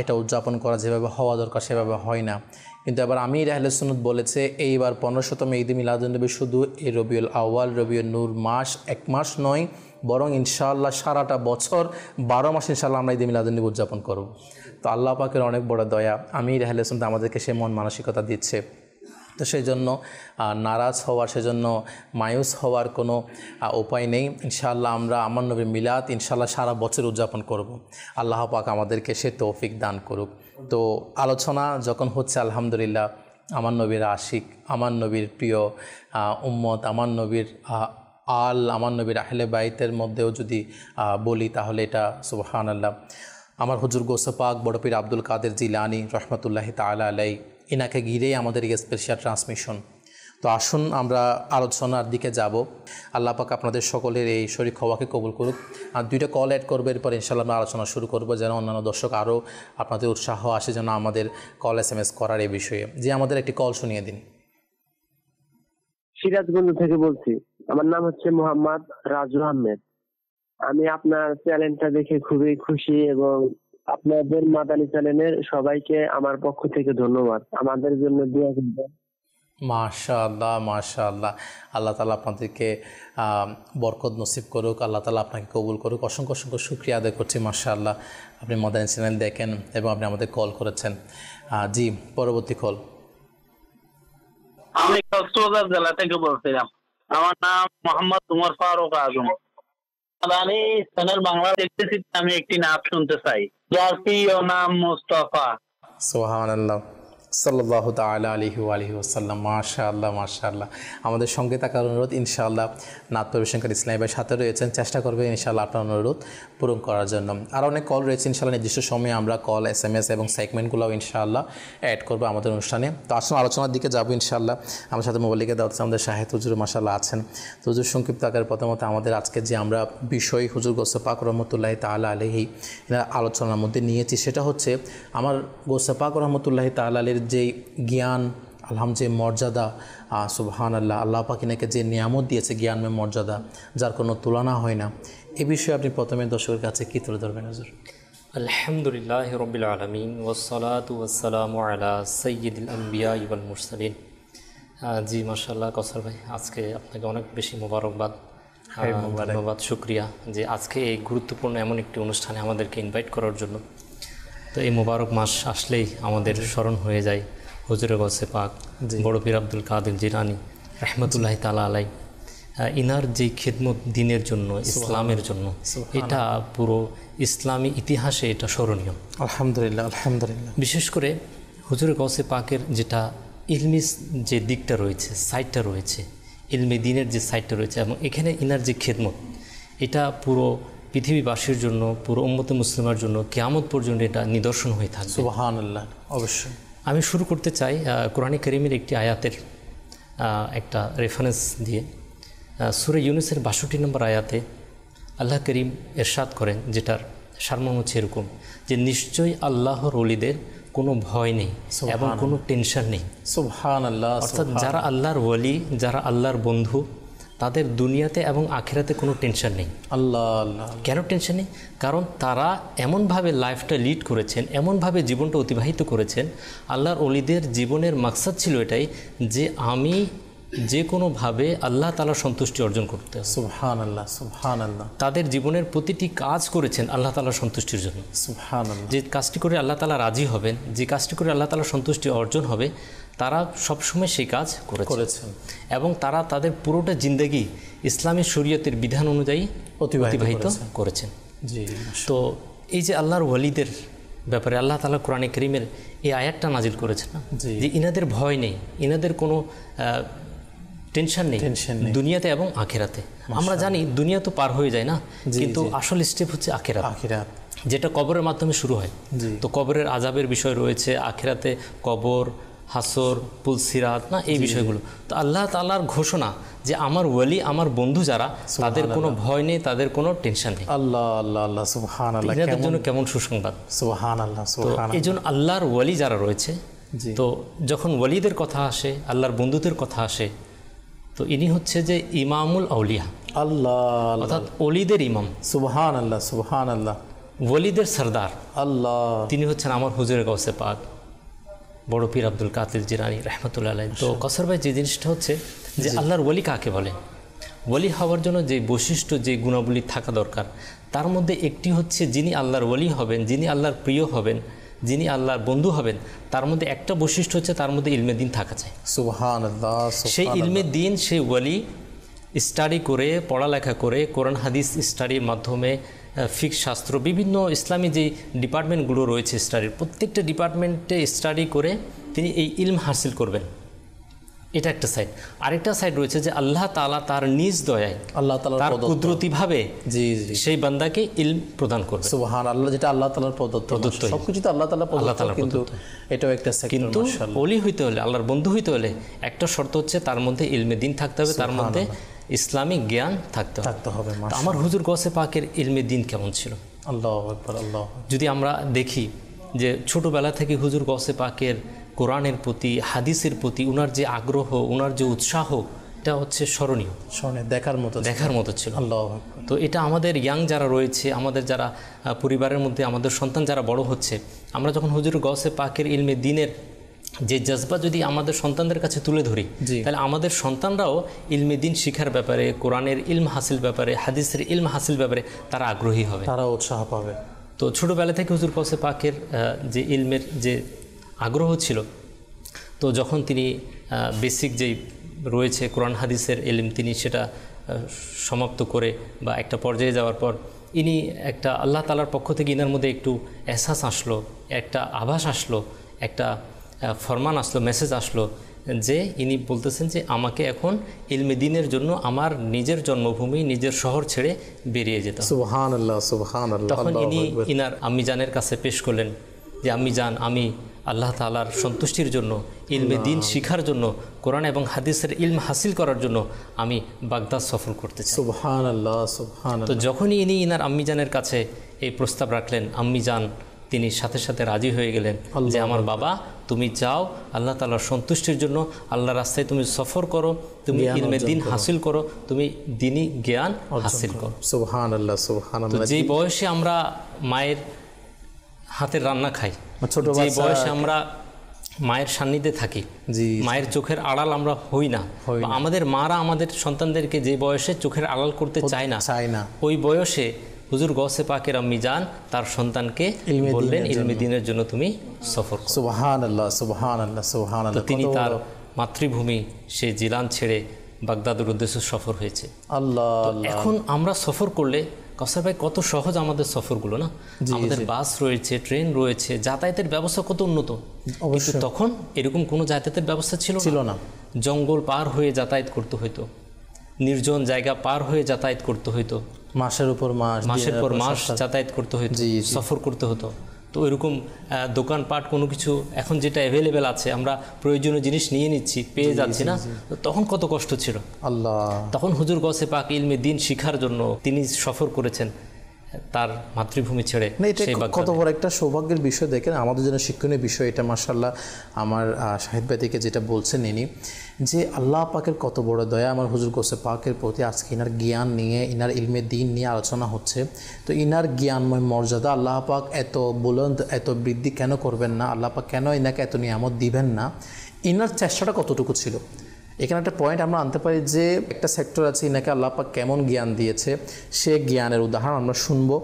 এটা উদযাপন করা যেভাবে হওয়া দরকার সেভাবে হয় না। কিন্তু এবার আমির আহলে সুন্নাত বলেছে এইবার 1500তম ঈদে মিলাদুন্নবী শুধু এই রবিউল আউয়াল রবিউল নূর মাস এক মাস নয়, বরং ইনশাআল্লাহ সারাটা বছর 12 মাস ইনশাআল্লাহ আমরা ঈদে মিলাদুন্নবী উদযাপন করব। তো আল্লাহ পাকের অনেক বড় দয়া, আমির আহলে সুন্নাত আমাদেরকে সে মন মানসিকতা দিচ্ছে। তো সেই জন্য নারাজ হওয়ার, সেজন্য মায়ুস হওয়ার কোনো উপায় নেই। ইনশাআল্লাহ আমরা আমার নবীর মিলাদ ইনশাআল্লাহ সারা বছর উদযাপন করব। আল্লাহ পাক আমাদেরকে সে তৌফিক দান করুক। তো আলোচনা যখন হচ্ছে আলহামদুলিল্লাহ আমার নবীর আশিক, আমার নবীর প্রিয় উম্মত, আমার নবীর আমার নবীর আহলে বাইতের মধ্যেও যদি বলি তাহলে এটা সুবহানাল্লাহ। আমার হুজুর গৌসে পাক বড় পীর আব্দুল কাদের জিলানী রহমতুল্লাহি তাআলা আলাইহি, এনাকে ঘিরেই আমাদের এই স্পেশাল ট্রান্সমিশন। তো আসুন আমরা আলোচনার দিকে যাব। আল্লাহ পাক আপনাদের সকলের এই শরীক হওয়াকে কবুল করুক। আর 2টা কল অ্যাড করবে, এরপর ইনশাআল্লাহ আমরা আলোচনা শুরু করব, যেন অন্যান্য দর্শক আরও আপনাদের উৎসাহ আসে যেন আমাদের কল SMS করার এই বিষয়ে। যে আমাদের একটি কল শুনিয়ে দিন। সিরাজগঞ্জ থেকে বলছি, আমার নাম হচ্ছে মোহাম্মদ রাজু আহমেদ। আমি আপনার চ্যানেলটা দেখে খুবই খুশি এবং আপনাদের মাদানী চ্যানেলের সবাইকে আমার পক্ষ থেকে ধন্যবাদ। আমাদের জন্য দোয়া করবেন। মাশাআল্লাহ মাশাআল্লাহ, আল্লাহ তাআলা আপনাদেরকে বরকত নসিব করুক, আল্লাহ তাআলা আপনাকে কবুল করুক। অসংখ্য অসংখ্য শুকরিয়া আদায় করছি। মাশাআল্লাহ, আপনি মাদানী চ্যানেল দেখেন এবং আপনি আমাদের কল করেছেন। জি, পরবর্তী কল। আমি কক্সবাজার জেলা থেকে বলছিলাম। আমার নাম মোহাম্মদ উমর ফারুক আজম। মাদানী চ্যানেল বাংলা দেখতেছি, আমি একটি নাম শুনতে চাই, যার প্রিয় নাম মুস্তাফা। সুবহানাল্লাহ, সাল্লাল্লাহু তাআলা আলাইহি ওয়া আলিহি ওয়াসাল্লাম। মাশাআল্লাহ মাশাআল্লাহ, আমাদের সঙ্গে থাকার অনুরোধ। ইনশাআল্লাহ নাত পরিবেশনকারী ইসলামী ভাই সাথে রয়েছেন, চেষ্টা করবেন ইনশাআল্লাহ আপনার অনুরোধ পূরণ করার জন্য। আর অনেক কল রয়েছে, ইনশাআল্লাহ নির্দিষ্ট সময়ে আমরা কল SMS এবং সেগমেন্টগুলোও ইনশাআল্লাহ অ্যাড করবো আমাদের অনুষ্ঠানে। তো আসুন আলোচনার দিকে যাবো ইনশাআল্লাহ। আমার সাথে মোবাইলিকে দাওয়াত আমাদের শাহেদ হুজুর মাশাআল্লাহ আছেন। তো হুজুর সংক্ষিপ্ত আকারে প্রথমত আমাদের আজকে যে আমরা বিষয় হুজুর গৌসে পাক রহমতুল্লাহি তাআলা আলাইহি আলোচনার মধ্যে নিয়েছি, সেটা হচ্ছে আমার গৌসে পাক রহমতুল্লাহি তাআলা আলাইহির যেই জ্ঞান, আলহামদুলিল্লাহ যে মর্যাদা, সুবহানাল্লাহ, আল্লাহ পাক এনাকে যে নিয়ামত দিয়েছে জ্ঞানময় মর্যাদা, যার কোনো তুলনা হয় না। এ বিষয়ে আপনি প্রথমে দর্শকের কাছে কী তুলে ধরবেন হুজুর? আলহামদুলিল্লাহ রাব্বিল আলামিন ওয়াসসালাতু ওয়াসসালামু আলা সাইয়্যিদিল আমবিয়া ওয়াল মুরসালিন। জি মাশাআল্লাহ কৌসার ভাই, আজকে আপনাকে অনেক বেশি মোবারকবাদ, ধন্যবাদ, শুকরিয়া যে আজকে এই গুরুত্বপূর্ণ এমন একটি অনুষ্ঠানে আমাদেরকে ইনভাইট করার জন্য। তো এই মোবারক মাস আসলেই আমাদের স্মরণ হয়ে যায় হুজুরে গৌসে পাক বড় পীর আব্দুল কাদের জিলানী রহমতুল্লাহি তাআলা আলাইহি, ইনার যে খিদমত দিনের জন্য, ইসলামের জন্য, এটা পুরো ইসলামী ইতিহাসে এটা স্মরণীয়। আলহামদুলিল্লাহ আলহামদুলিল্লাহ। বিশেষ করে হুজুরে গৌসে পাকের যেটা ইলমি যে দিকটা রয়েছে, সাইডটা রয়েছে, ইলমি দিনের যে সাইডটা রয়েছে, এবং এখানে ইনার যে খিদমত, এটা পুরো পৃথিবীবাসীর জন্য, পুরো উম্মতে মুসলিমের জন্য কিয়ামত পর্যন্ত এটা নিদর্শন হয়ে থাকবে। সুবহানাল্লাহ। অবশ্যই আমি শুরু করতে চাই কোরআন কারীমের একটি আয়াতের একটা রেফারেন্স দিয়ে। সূরা ইউনূসের 62 নম্বর আয়াতে আল্লাহ করিম ইরশাদ করেন, যেটার সারমর্ম হচ্ছে এরকম যে নিশ্চয়ই আল্লাহর ওলিদের কোনো ভয় নেই এবং কোনো টেনশন নেই। সুবহানাল্লাহ। অর্থাৎ যারা আল্লাহর ওলি, যারা আল্লাহর বন্ধু, তাদের দুনিয়াতে এবং আখিরাতে কোনো টেনশন নেই। আল্লাহ আল্লাহ। কেন টেনশন নেই? কারণ তারা এমনভাবে লাইফটা লিড করেছেন, এমনভাবে জীবনটা অতিবাহিত করেছেন। আল্লাহর ওলিদের জীবনের মাকসাদ ছিল এটাই যে আমি যে কোনোভাবে আল্লাহ তাআলার সন্তুষ্টি অর্জন করতে হবে। সুবহানাল্লাহ সুবহানাল্লাহ। তাদের জীবনের প্রতিটি কাজ করেছেন আল্লাহ তাআলার সন্তুষ্টির জন্য। সুবহানাল্লাহ। যে কাজটি করে আল্লাহ তাআলা রাজি হবেন, যে কাজটি করে আল্লাহ তাআলার সন্তুষ্টি অর্জন হবে, তারা সবসময় সেই কাজ করেছেন এবং তারা তাদের পুরোটা জিন্দেগি ইসলামী শরীয়তের বিধান অনুযায়ী অতিবাহিত করেছেন। জি। তো এই যে আল্লাহর ওয়ালিদের ব্যাপারে আল্লাহ তাআলা কোরআনে কারীমের এই আয়াতটা নাজিল করেছেন না, যে ইনাদের ভয় নেই, ইনাদের কোনো টেনশন নেই দুনিয়াতে এবং আখিরাতে। আমরা জানি দুনিয়া তো পার হয়ে যায় না, কিন্তু আসল স্টেপ হচ্ছে আখিরাত, যেটা কবরের মাধ্যমে শুরু হয়। তো কবরের আযাবের বিষয় রয়েছে, আখিরাতে কবর, হাসর, পুলসিরাত না, এই বিষয়গুলো। তো আল্লাহ তাআলার ঘোষণা যে আমার ওয়ালি, আমার বন্ধু যারা, তাদের কোনো ভয় নেই, তাদের কোনো টেনশন নেই। আল্লাহ আল্লাহ আল্লাহ সুবহানাল্লাহ, এদের জন্য কেমন সুসংবাদ। সুবহানাল্লাহ সুবহানাল্লাহ। এই জন্য আল্লাহর ওয়ালি যারা রয়েছে, তো যখন ওয়ালিদের কথা আসে, আল্লাহর বন্ধুদের কথা আসে, তো ইনি হচ্ছে যে ইমামুল আউলিয়া, আল্লাহ, অর্থাৎ ওলিদের ইমাম। সুবহানাল্লাহ সুবহানাল্লাহ। ওলিদের সরদার আল্লাহ, তিনি হচ্ছেন আমার হুজুরে গাউসে পাক বড় পীর আব্দুল কাদের জিলানী রাহমাতুল্লাহ আলাইহি। তো কসর ভাই, যে জিনিসটা হচ্ছে যে আল্লাহর ওলি কাকে বলে, ওলি হওয়ার জন্য যে বৈশিষ্ট্য, যে গুণাবলী থাকা দরকার, তার মধ্যে একটি হচ্ছে যিনি আল্লাহর ওলি হবেন, যিনি আল্লাহর প্রিয় হবেন, যিনি আল্লাহর বন্ধু হবেন, তার মধ্যে একটা বৈশিষ্ট্য হচ্ছে তার মধ্যে ইলমে দিন থাকা চাই। সুবহানাল্লাহ। সেই ইলমে দিন সেই ওলি স্টাডি করে, পড়ালেখা করে, কোরআন হাদিস স্টাডির মাধ্যমে, ফিকহ শাস্ত্র, বিভিন্ন ইসলামী যে ডিপার্টমেন্টগুলো রয়েছে স্টাডির, প্রত্যেকটা ডিপার্টমেন্টে স্টাডি করে তিনি এই ইলম হাসিল করবেন। এটা একটা সাইড। আরেকটা সাইড রয়েছে যে আল্লাহ তাআলা তার নিজ দয়ায়, আল্লাহ তাআলার তার কুদরতিভাবে জি জি সেই বান্দাকে ইলম প্রদান করবে। সুবহানাল্লাহ, যেটা আল্লাহ তাআলার প্রদত্ত। সবকিছু তো আল্লাহ তাআলার প্রদত্ত, কিন্তু এটাও একটা সেক্টর। কিন্তু ওলি হইতে হলে, আল্লাহর বন্ধু হইতে হলে একটা শর্ত হচ্ছে তার মধ্যে ইলমে দিন থাকতে হবে, তার মধ্যে ইসলামিক জ্ঞান থাকতে হবে। আমার হুজুর গাউসে পাকের ইলমে দিন কেমন ছিল? আল্লাহু আকবার। আল্লাহ, যদি আমরা দেখি যে ছোটবেলা থেকে হুজুর গাউসে পাকের কোরআনের প্রতি, হাদিসের প্রতি উনার যে আগ্রহ, উনার যে উৎসাহ, এটা হচ্ছে স্মরণীয়, দেখার মতো ছিল। আল্লাহু আকবার। তো এটা আমাদের ইয়াং যারা রয়েছে, আমাদের যারা পরিবারের মধ্যে আমাদের সন্তান যারা বড় হচ্ছে, আমরা যখন হুজুর গাউসে পাকের ইলমে দিনের যে জজবা যদি আমাদের সন্তানদের কাছে তুলে ধরি, তাহলে আমাদের সন্তানরাও ইলমে দিন শিখার ব্যাপারে, কোরআনের ইলম হাসিল ব্যাপারে, হাদিসের ইলম হাসিল ব্যাপারে তারা আগ্রহী হবে, তারা উৎসাহ পাবে। তো ছোটোবেলা থেকে হুজুর গাউসে পাকের যে ইলমের যে আগ্রহ ছিল, তো যখন তিনি বেসিক যেই রয়েছে কোরআন হাদিসের ইলম, তিনি সেটা সমাপ্ত করে বা একটা পর্যায়ে যাওয়ার পর ইনি একটা আল্লাহ তাআলার পক্ষ থেকে ইনার মধ্যে একটু এহসাস আসলো, একটা আভাস আসলো, একটা ফরমান আসলো, মেসেজ আসলো, যে ইনি বলতেছেন যে আমাকে এখন ইলমে দিনের জন্য আমার নিজের জন্মভূমি, নিজের শহর ছেড়ে বেরিয়ে যেতে হবে। সুবহানাল্লাহ সুবহানাল্লাহ। তখন ইনি ইনার আম্মি জানের কাছে পেশ করলেন যে আম্মি জান, আমি আল্লাহ তাআলার সন্তুষ্টির জন্য, ইলমে দিন শিখার জন্য, কোরআন এবং হাদিসের ইলম হাসিল করার জন্য আমি বাগদাদ সফর করতে চাই। সুবহানাল্লাহ সুবহানাল্লাহ। তো যখনই ইনি ইনার আম্মি জানের কাছে এই প্রস্তাব রাখলেন, আম্মি জান তিনি সাথে সাথে রাজি হয়ে গেলেন যে আমার বাবা, তুমি যাও, আল্লাহ তাআলার সন্তুষ্টির জন্য আল্লাহর রাস্তায় তুমি সফর করো, তুমি ইলমে দিন হাসিল করো, তুমি দ্বীনি জ্ঞান হাসিল করো। সুবহানাল্লাহ সুবহানাল্লাহ। যে বয়সে আমরা মায়ের হাতের রান্না খাই, যে বয়সে আমরা মায়ের সান্নিধ্যে থাকি, মায়ের চোখের আড়াল আমরা হই না, আমাদের মারা আমাদের সন্তানদেরকে যে বয়সে চোখের আড়াল করতে চায় না, ওই বয়সে হুজুর গাউসে পাকের আম্মি জান তার সন্তানকে বললেন ইলমে দিনের জন্য তুমি সফর করো। সুবহানাল্লাহ সুবহানাল্লাহ সুবহানাল্লাহ। তিনি তার মাতৃভূমি সেই জিলান ছেড়ে বাগদাদের উদ্দেশ্যে সফর হয়েছে। আল্লাহ, এখন আমরা সফর করলে কাউসার ভাই কত সহজ আমাদের সফরগুলো না, আমাদের বাস রয়েছে, ট্রেন রয়েছে, যাতায়াতের ব্যবস্থা কত উন্নত। কিন্তু তখন এরকম কোনো যাতায়াতের ব্যবস্থা ছিল না। জঙ্গল পার হয়ে যাতায়াত করতে হইতো, নির্জন জায়গা পার হয়ে যাতায়াত করতে হইতো, মাসের পর মাস যাতায়াত করতে হইতো, সফর করতে হতো। তো ওইরকম দোকানপাট কোনো কিছু এখন যেটা অ্যাভেলেবেল আছে, আমরা প্রয়োজনীয় জিনিস নিয়ে নিচ্ছি, পেয়ে যাচ্ছি না, তখন কত কষ্ট ছিল। আল্লাহ, তখন হুজুর গাউসে পাক ইলমে দিন শিখার জন্য তিনি সফর করেছেন তার মাতৃভূমি ছেড়ে। কত বড় একটা সৌভাগ্যের বিষয়, দেখেন আমাদের জন্য শিক্ষণীয় বিষয় এটা। মাশাআল্লাহ, আমার শাহিদ ভাই থেকে যেটা বলছেন ইনি, যে আল্লাহ পাকের কত বড় দয়া আমার হুজুর গাউসে পাকের প্রতি। আজকে ইনার জ্ঞান নিয়ে, ইনার ইলমে দিন নিয়ে আলোচনা হচ্ছে। তো ইনার জ্ঞানময় মর্যাদা আল্লাহ পাক এত বুলন্দ, এত বৃদ্ধি কেন করবেন না? আল্লাহ পাক কেন ইনাকে এত নিয়ামত দিবেন না? ইনার চেষ্টাটা কতটুকু ছিল? এখানে একটা পয়েন্ট আমরা আনতে পারি যে একটা সেক্টর আছে, ইনাকে আল্লাহ পাক কেমন জ্ঞান দিয়েছে, সে জ্ঞানের উদাহরণ আমরা শুনবো।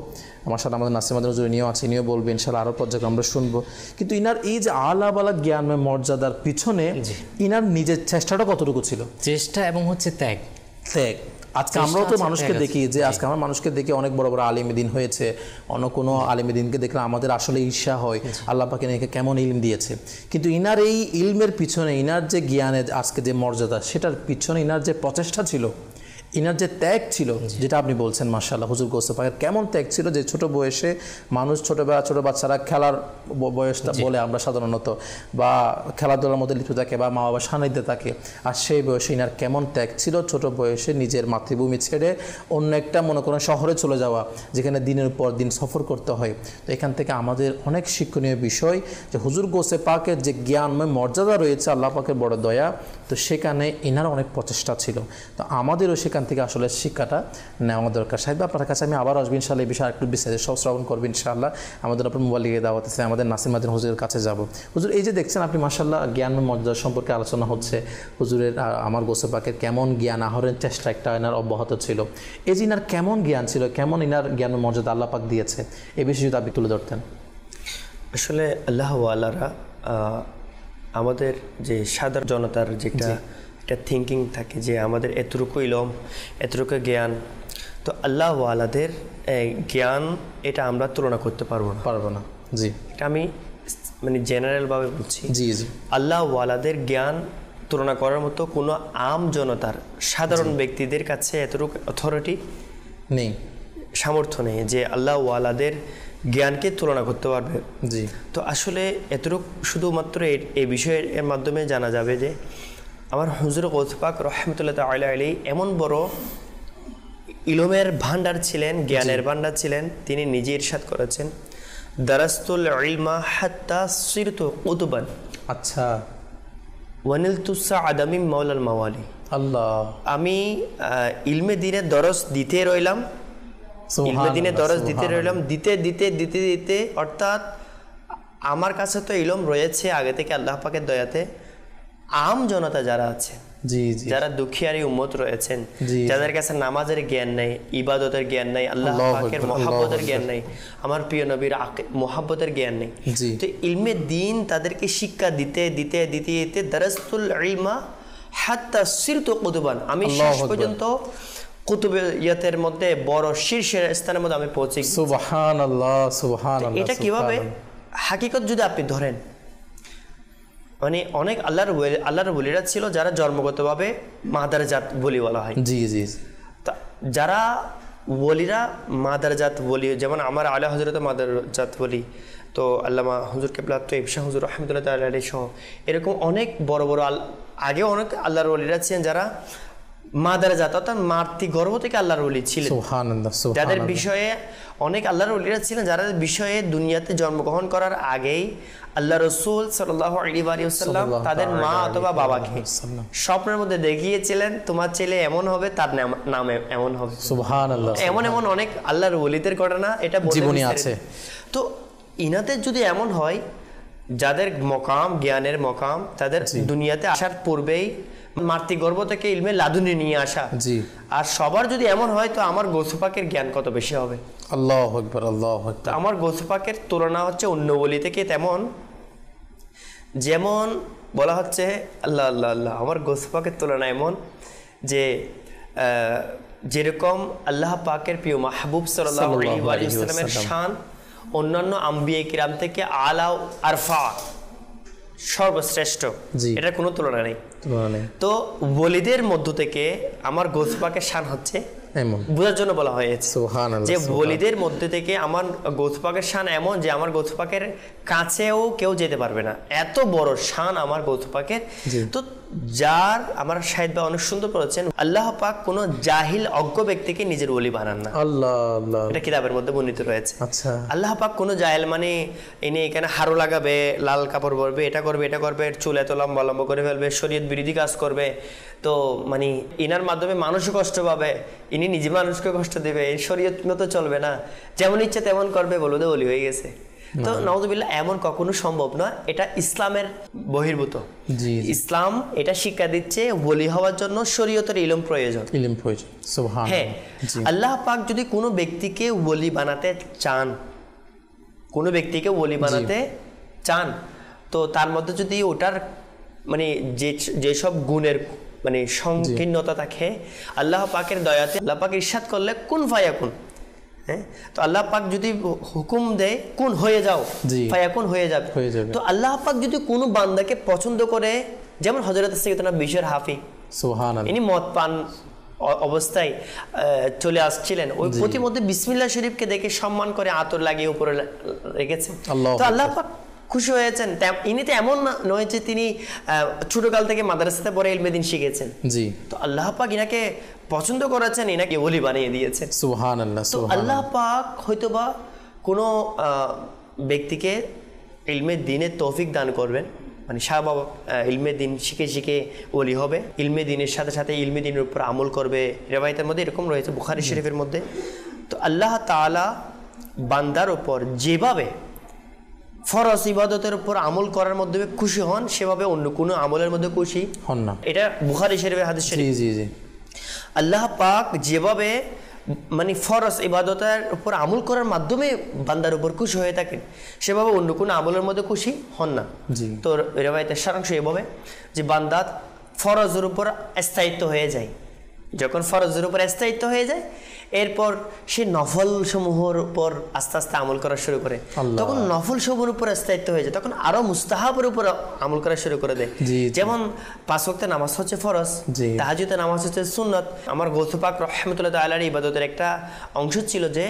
আমার সাথে আমাদের নাসির মাদানী হুজুর ইনিও আছে, ইনিও বলবে ইনশাআল্লাহ, আরও পর্যায়ে আমরা শুনবো। কিন্তু ইনার এই যে আলাবালা জ্ঞানময় মর্যাদার পিছনে ইনার নিজের চেষ্টাটা কতটুকু ছিল? চেষ্টা এবং হচ্ছে ত্যাগ। আজকে আমরাও তো মানুষকে দেখি যে আজকে আমার মানুষকে দেখি অনেক বড় বড় আলিমদিন হয়েছে, অন্য কোনো আলিমদিনকে দেখলে আমাদের আসলে ঈর্ষা হয়, আল্লাহ পাক এনাকে কেমন ইলম দিয়েছে। কিন্তু ইনার এই ইলমের পিছনে, ইনার যে জ্ঞানের আজকে যে মর্যাদা, সেটার পিছনে ইনার যে প্রচেষ্টা ছিল, ইনার যে ত্যাগ ছিল, যেটা আপনি বলছেন মাশাআল্লাহ, হুজুর গৌসে পাকের কেমন ত্যাগ ছিল যে ছোট বয়সে মানুষ, ছোট বাচ্চারা খেলার বয়সটা বলে আমরা সাধারণত, বা খেলাধুলার মধ্যে লিপ্ত থাকে বা মা বাবার সান্নিধ্যে থাকে, আর সেই বয়সে ইনার কেমন ত্যাগ ছিল ছোট বয়সে নিজের মাতৃভূমি ছেড়ে অন্য একটা মনে করেন শহরে চলে যাওয়া, যেখানে দিনের পর দিন সফর করতে হয়। তো এখান থেকে আমাদের অনেক শিক্ষণীয় বিষয় যে হুজুর গৌসে পাকের যে জ্ঞানময় মর্যাদা রয়েছে, আল্লাহ পাকের বড় দয়া, তো সেখানে ইনার অনেক প্রচেষ্টা ছিল। তো আমাদেরও সেখান থেকে আসলে শিক্ষাটা নেওয়া দরকার। সাহেব আপনার কাছে আমি আবার আসবো ইনশাআল্লাহ, এই বিষয়ে একটু বিস্তারিত সব শ্রবণ করবেন ইনশাআল্লাহ। আমাদের আপনার মোবাইল লিগে দাওয়াত আছে, আমাদের নাসির মাদিন হুজুরের কাছে যাব। হুজুর, এই যে দেখছেন আপনি মাশাআল্লাহ জ্ঞানময় মর্যাদা সম্পর্কে আলোচনা হচ্ছে, হুজুরের আমার গৌসে পাকের কেমন জ্ঞান আহরণের চেষ্টা একটা এনার অব্যাহত ছিল, এই যে ইনার কেমন জ্ঞান ছিল, কেমন ইনার জ্ঞানময় মর্যাদা আল্লাহ পাক দিয়েছে, এই বিষয়ে যদি আপনি তুলে ধরতেন। আসলে আল্লাহ ওয়ালারা আমাদের যে সাধারণ জনতার যেটা একটা থিঙ্কিং থাকে যে আমাদের এতটুকু ইলম, এতটুকু জ্ঞান, তো আল্লাহ ওয়ালাদের জ্ঞান এটা আমরা তুলনা করতে পারবো না। জি, এটা আমি মানে জেনারেলভাবে বলছি। জি জি, আল্লাহ ওয়ালাদের জ্ঞান তুলনা করার মতো কোনো আম জনতার, সাধারণ ব্যক্তিদের কাছে এতটুকু অথরিটি নেই, সামর্থ্য নেই যে আল্লাহ ওয়ালাদের জ্ঞানকে তুলনা করতে পারবে। জি, তো আসলে এতটুকু শুধুমাত্র এই বিষয়ের মাধ্যমে জানা যাবে যে আমার হুজুর গৌসে পাক রহমতুল্লাহ তাআলা আলাইহি এমন বড় ইলমের ভান্ডার ছিলেন, জ্ঞানের ভান্ডার ছিলেন। তিনি নিজে ইরশাদ করেছেন, দারাস্তুল ইলমা হাত্তা সিরতু কুতুবান, আচ্ছা, ওয়ানিলতু সাআদা মিন মাওলাল মাওয়ালি। আল্লাহ, আমি ইলমে দিনে দরস দিতে রইলাম, ইলমে দিনে দরস দিতে রইলাম, দিতে দিতে দিতে দিতে, অর্থাৎ আমার কাছে তো ইলম রয়েছে আগে থেকে আল্লাহ পাকের দয়াতে। আম জনতা যারা আছে, যারা দুঃখিয়ারি উম্মত রয়েছেন, যাদের কাছে নামাজের জ্ঞান নেই, ইবাদতের জ্ঞান নেই, আল্লাহ পাকের মহব্বতের জ্ঞান নেই, আমার প্রিয় নবীর মহব্বতের জ্ঞান নেই, তো ইলমে দ্বীন তাদেরকে শিক্ষা দিতে দিতে দিতে দিতে দারাস্তুল ইলমা হাত্তা সিরতু কুতুবান, আমি শেষ পর্যন্ত কুতুবিয়াতের মধ্যে বড় শীর্ষের স্থানের মধ্যে আমি পৌঁছে গেছি। সুবহানাল্লাহ, সুবহানাল্লাহ। এটা কিভাবে হাকিকত যদি আপনি ধরেন, মানে অনেক আল্লাহর ওলিরা ছিল যারা জন্মগতভাবে মাদারজাত বলি বলা হয়। জি জি, যারা ওলিরা মাদারজাত বলি, যেমন আমার আলা হযরত মাদারজাত বলি, তো আল্লামা হুজুর কেবলা তো ইবশা হুজুর রহমতুল্লাহ তাআলা আলাইহি সহ এরকম অনেক বড় বড় আগে অনেক আল্লাহর ওলিরা ছিলেন যারা মাদারজাত অর্থাৎ মাতৃগর্ভ থেকে আল্লাহর ওলি ছিলেন, যাদের বিষয়ে অনেক আল্লাহর ওলিরা ছিলেন যারা বিষয়ে দুনিয়াতে জন্মগ্রহণ করার আগেই আল্লাহ রাসূল সাল্লাল্লাহু আলাইহি ওয়াসাল্লাম তাদের মা অথবা বাবাকে স্বপ্নের মধ্যে দেখিয়েছিলেন, তোমার ছেলে এমন হবে, তার নাম এমন হবে। সুবহানাল্লাহ। এমন এমন অনেক আল্লাহর ওলিদের ঘটনা এটা জীবনে আছে। তো ইনাদের যদি এমন হয়, যাদের মকাম, জ্ঞানের মকাম, তাদের দুনিয়াতে আসার পূর্বেই মাতৃগর্ভ থেকে ইলমে লাদুনি নিয়ে আসা, আর সবার যদি এমন হয়, তো আমার গৌসে পাকের জ্ঞান কত বেশি হবে। আল্লাহু আকবার, আল্লাহু আকবার। আমার গৌসে পাকের তুলনা হচ্ছে অন্য ওলি থেকে তেমন, যেমন বলা হচ্ছে আল্লাহ আল্লাহ আল্লাহ, আমার গৌসে পাকের তুলনা এমন যে যেরকম আল্লাহ পাকের প্রিয় মাহবুব সাল্লাল্লাহু আলাইহি ওয়াসাল্লামের শান অন্যান্য আম্বিয়া কিরাম থেকে আলা আরফা, সর্বশ্রেষ্ঠ, এটা কোনো তুলনা নেই। তো ওলিদের মধ্য থেকে আমার গৌসে পাকের শান হচ্ছে বোঝার জন্য বলা হয়েছে যে ওলিদের মধ্যে থেকে আমার গৌসে পাকের শান এমন যে আমার গৌসে পাকের কাছেও কেউ যেতে পারবে না, এত বড় শান আমার গৌসে পাকের। তো যার আমার শাহিদ ভাই অনেক সুন্দর বলেছেন, আল্লাহ পাক কোনো জাহিল অজ্ঞ ব্যক্তিকে নিজের ওলি বানান না। আল্লাহ আল্লাহ, এটা কিতাবের মধ্যে বর্ণিত রয়েছে। আচ্ছা, আল্লাহ পাক কোনো জাহিল মানে এনে এখানে হারু লাগাবে, লাল কাপড় পরবে, এটা করবে এটা করবে, চুল এত লম্বা লম্বা করে ফেলবে, শরীয়ত বিরোধী কাজ করবে, তো মানে ইনার মাধ্যমে মানুষও কষ্ট পাবে, ইনি নিজে মানুষকে কষ্ট দেবে, এই শরীয়ত মতো চলবে না, যেমন ইচ্ছে তেমন করবে, বলবে ওলি হয়ে গেছে। তো নাউযুবিল্লাহ, এমন কখনো সম্ভব নয়, এটা ইসলামের বহির্ভূত। ইসলাম এটা শিক্ষা দিচ্ছে ওলি হওয়ার জন্য শরীয়তের ইলম প্রয়োজন। সুবহানাল্লাহ। হ্যাঁ, আল্লাহ পাক যদি কোনো ব্যক্তিকে ওলি বানাতে চান, কোনো ব্যক্তিকে ওলি বানাতে চান, তো তার মধ্যে যদি ওটার মানে যেসব গুণের মানে সংকীর্ণতা থাকে, আল্লাহ পাকের দয়াতে আল্লাহ পাক ইরশাদ করলে কুন ফায়াকুন। হ্যাঁ, তো আল্লাহ পাক যদি হুকুম দেয় কুন হয়ে যাও, ফায়াকুন হয়ে যাবে। তো আল্লাহ পাক যদি কোনো বান্দাকে পছন্দ করে, যেমন হযরত সাইয়্যিদুনা বিশর হাফি সুবহানাল্লাহ, ইনি মদ পান অবস্থায় চলে আসছিলেন, ওই প্রতিমধ্যে বিসমিল্লাহ শরীফকে দেখে সম্মান করে আতর লাগিয়ে উপরে রেখেছেন। তো আল্লাহ পাক খুশি হয়েছেন। ইনি তো এমন নয় যে তিনি ছোটকাল থেকে মাদ্রাসাতে পড়ে ইলমে দ্বীন শিখেছেন, জি, তো আল্লাহ পাক ইনাকে পছন্দ করেছেন, ইনাকে ওলি বানিয়ে দিয়েছেন। সুবহানাল্লাহ। তো আল্লাহ পাক হয়তোবা কোনো ব্যক্তিকে ইলমে দ্বীনের তৌফিক দান করবেন, মানে শাহবাব ইলমে দ্বীন শিখে শিখে ওলি হবে, ইলমে দ্বীনের সাথে সাথে ইলমে দ্বীনের উপর আমল করবে। রিওয়ায়াতের মধ্যে এরকম রয়েছে বুখারী শরীফের মধ্যে। তো আল্লাহ তাআলা বান্দার উপর যেভাবে ফরজ ইবাদতের উপর আমল করার মাধ্যমে খুশি হন, সেভাবে অন্য কোনো আমলের মধ্যে খুশি হন না। এটা বুখারী শরীফের হাদিস শরীফ। জি জি। আল্লাহ পাক যেভাবে মানে ফরজ ইবাদতের উপর আমল করার মাধ্যমে বান্দার উপর খুশি হয়ে থাকেন, সেভাবে অন্য কোনো আমলের মধ্যে খুশি হন না। তো রিওয়ায়াতের সারাংশ এভাবে যে বান্দা ফরজের উপর স্থায়িত্ব হয়ে যায়, যখন ফরজের উপর স্থায়িত্ব হয়ে যায় এরপর সে নফল সমূহের উপর আস্তে আস্তে আমল করা শুরু করে, তখন নফল সমূহের উপর স্থায়িত্ব হয়ে যায়, তখন আরো মুস্তাহাবের উপর আমল করা শুরু করে দেয়। যেমন 5 ওয়াক্তের নামাজ হচ্ছে ফরজ, তাহাজ্জুদের নামাজ হচ্ছে সুন্নাত। আমার গৌস পাক রাহমাতুল্লাহ তাআলার ইবাদতের একটা অংশ ছিল যে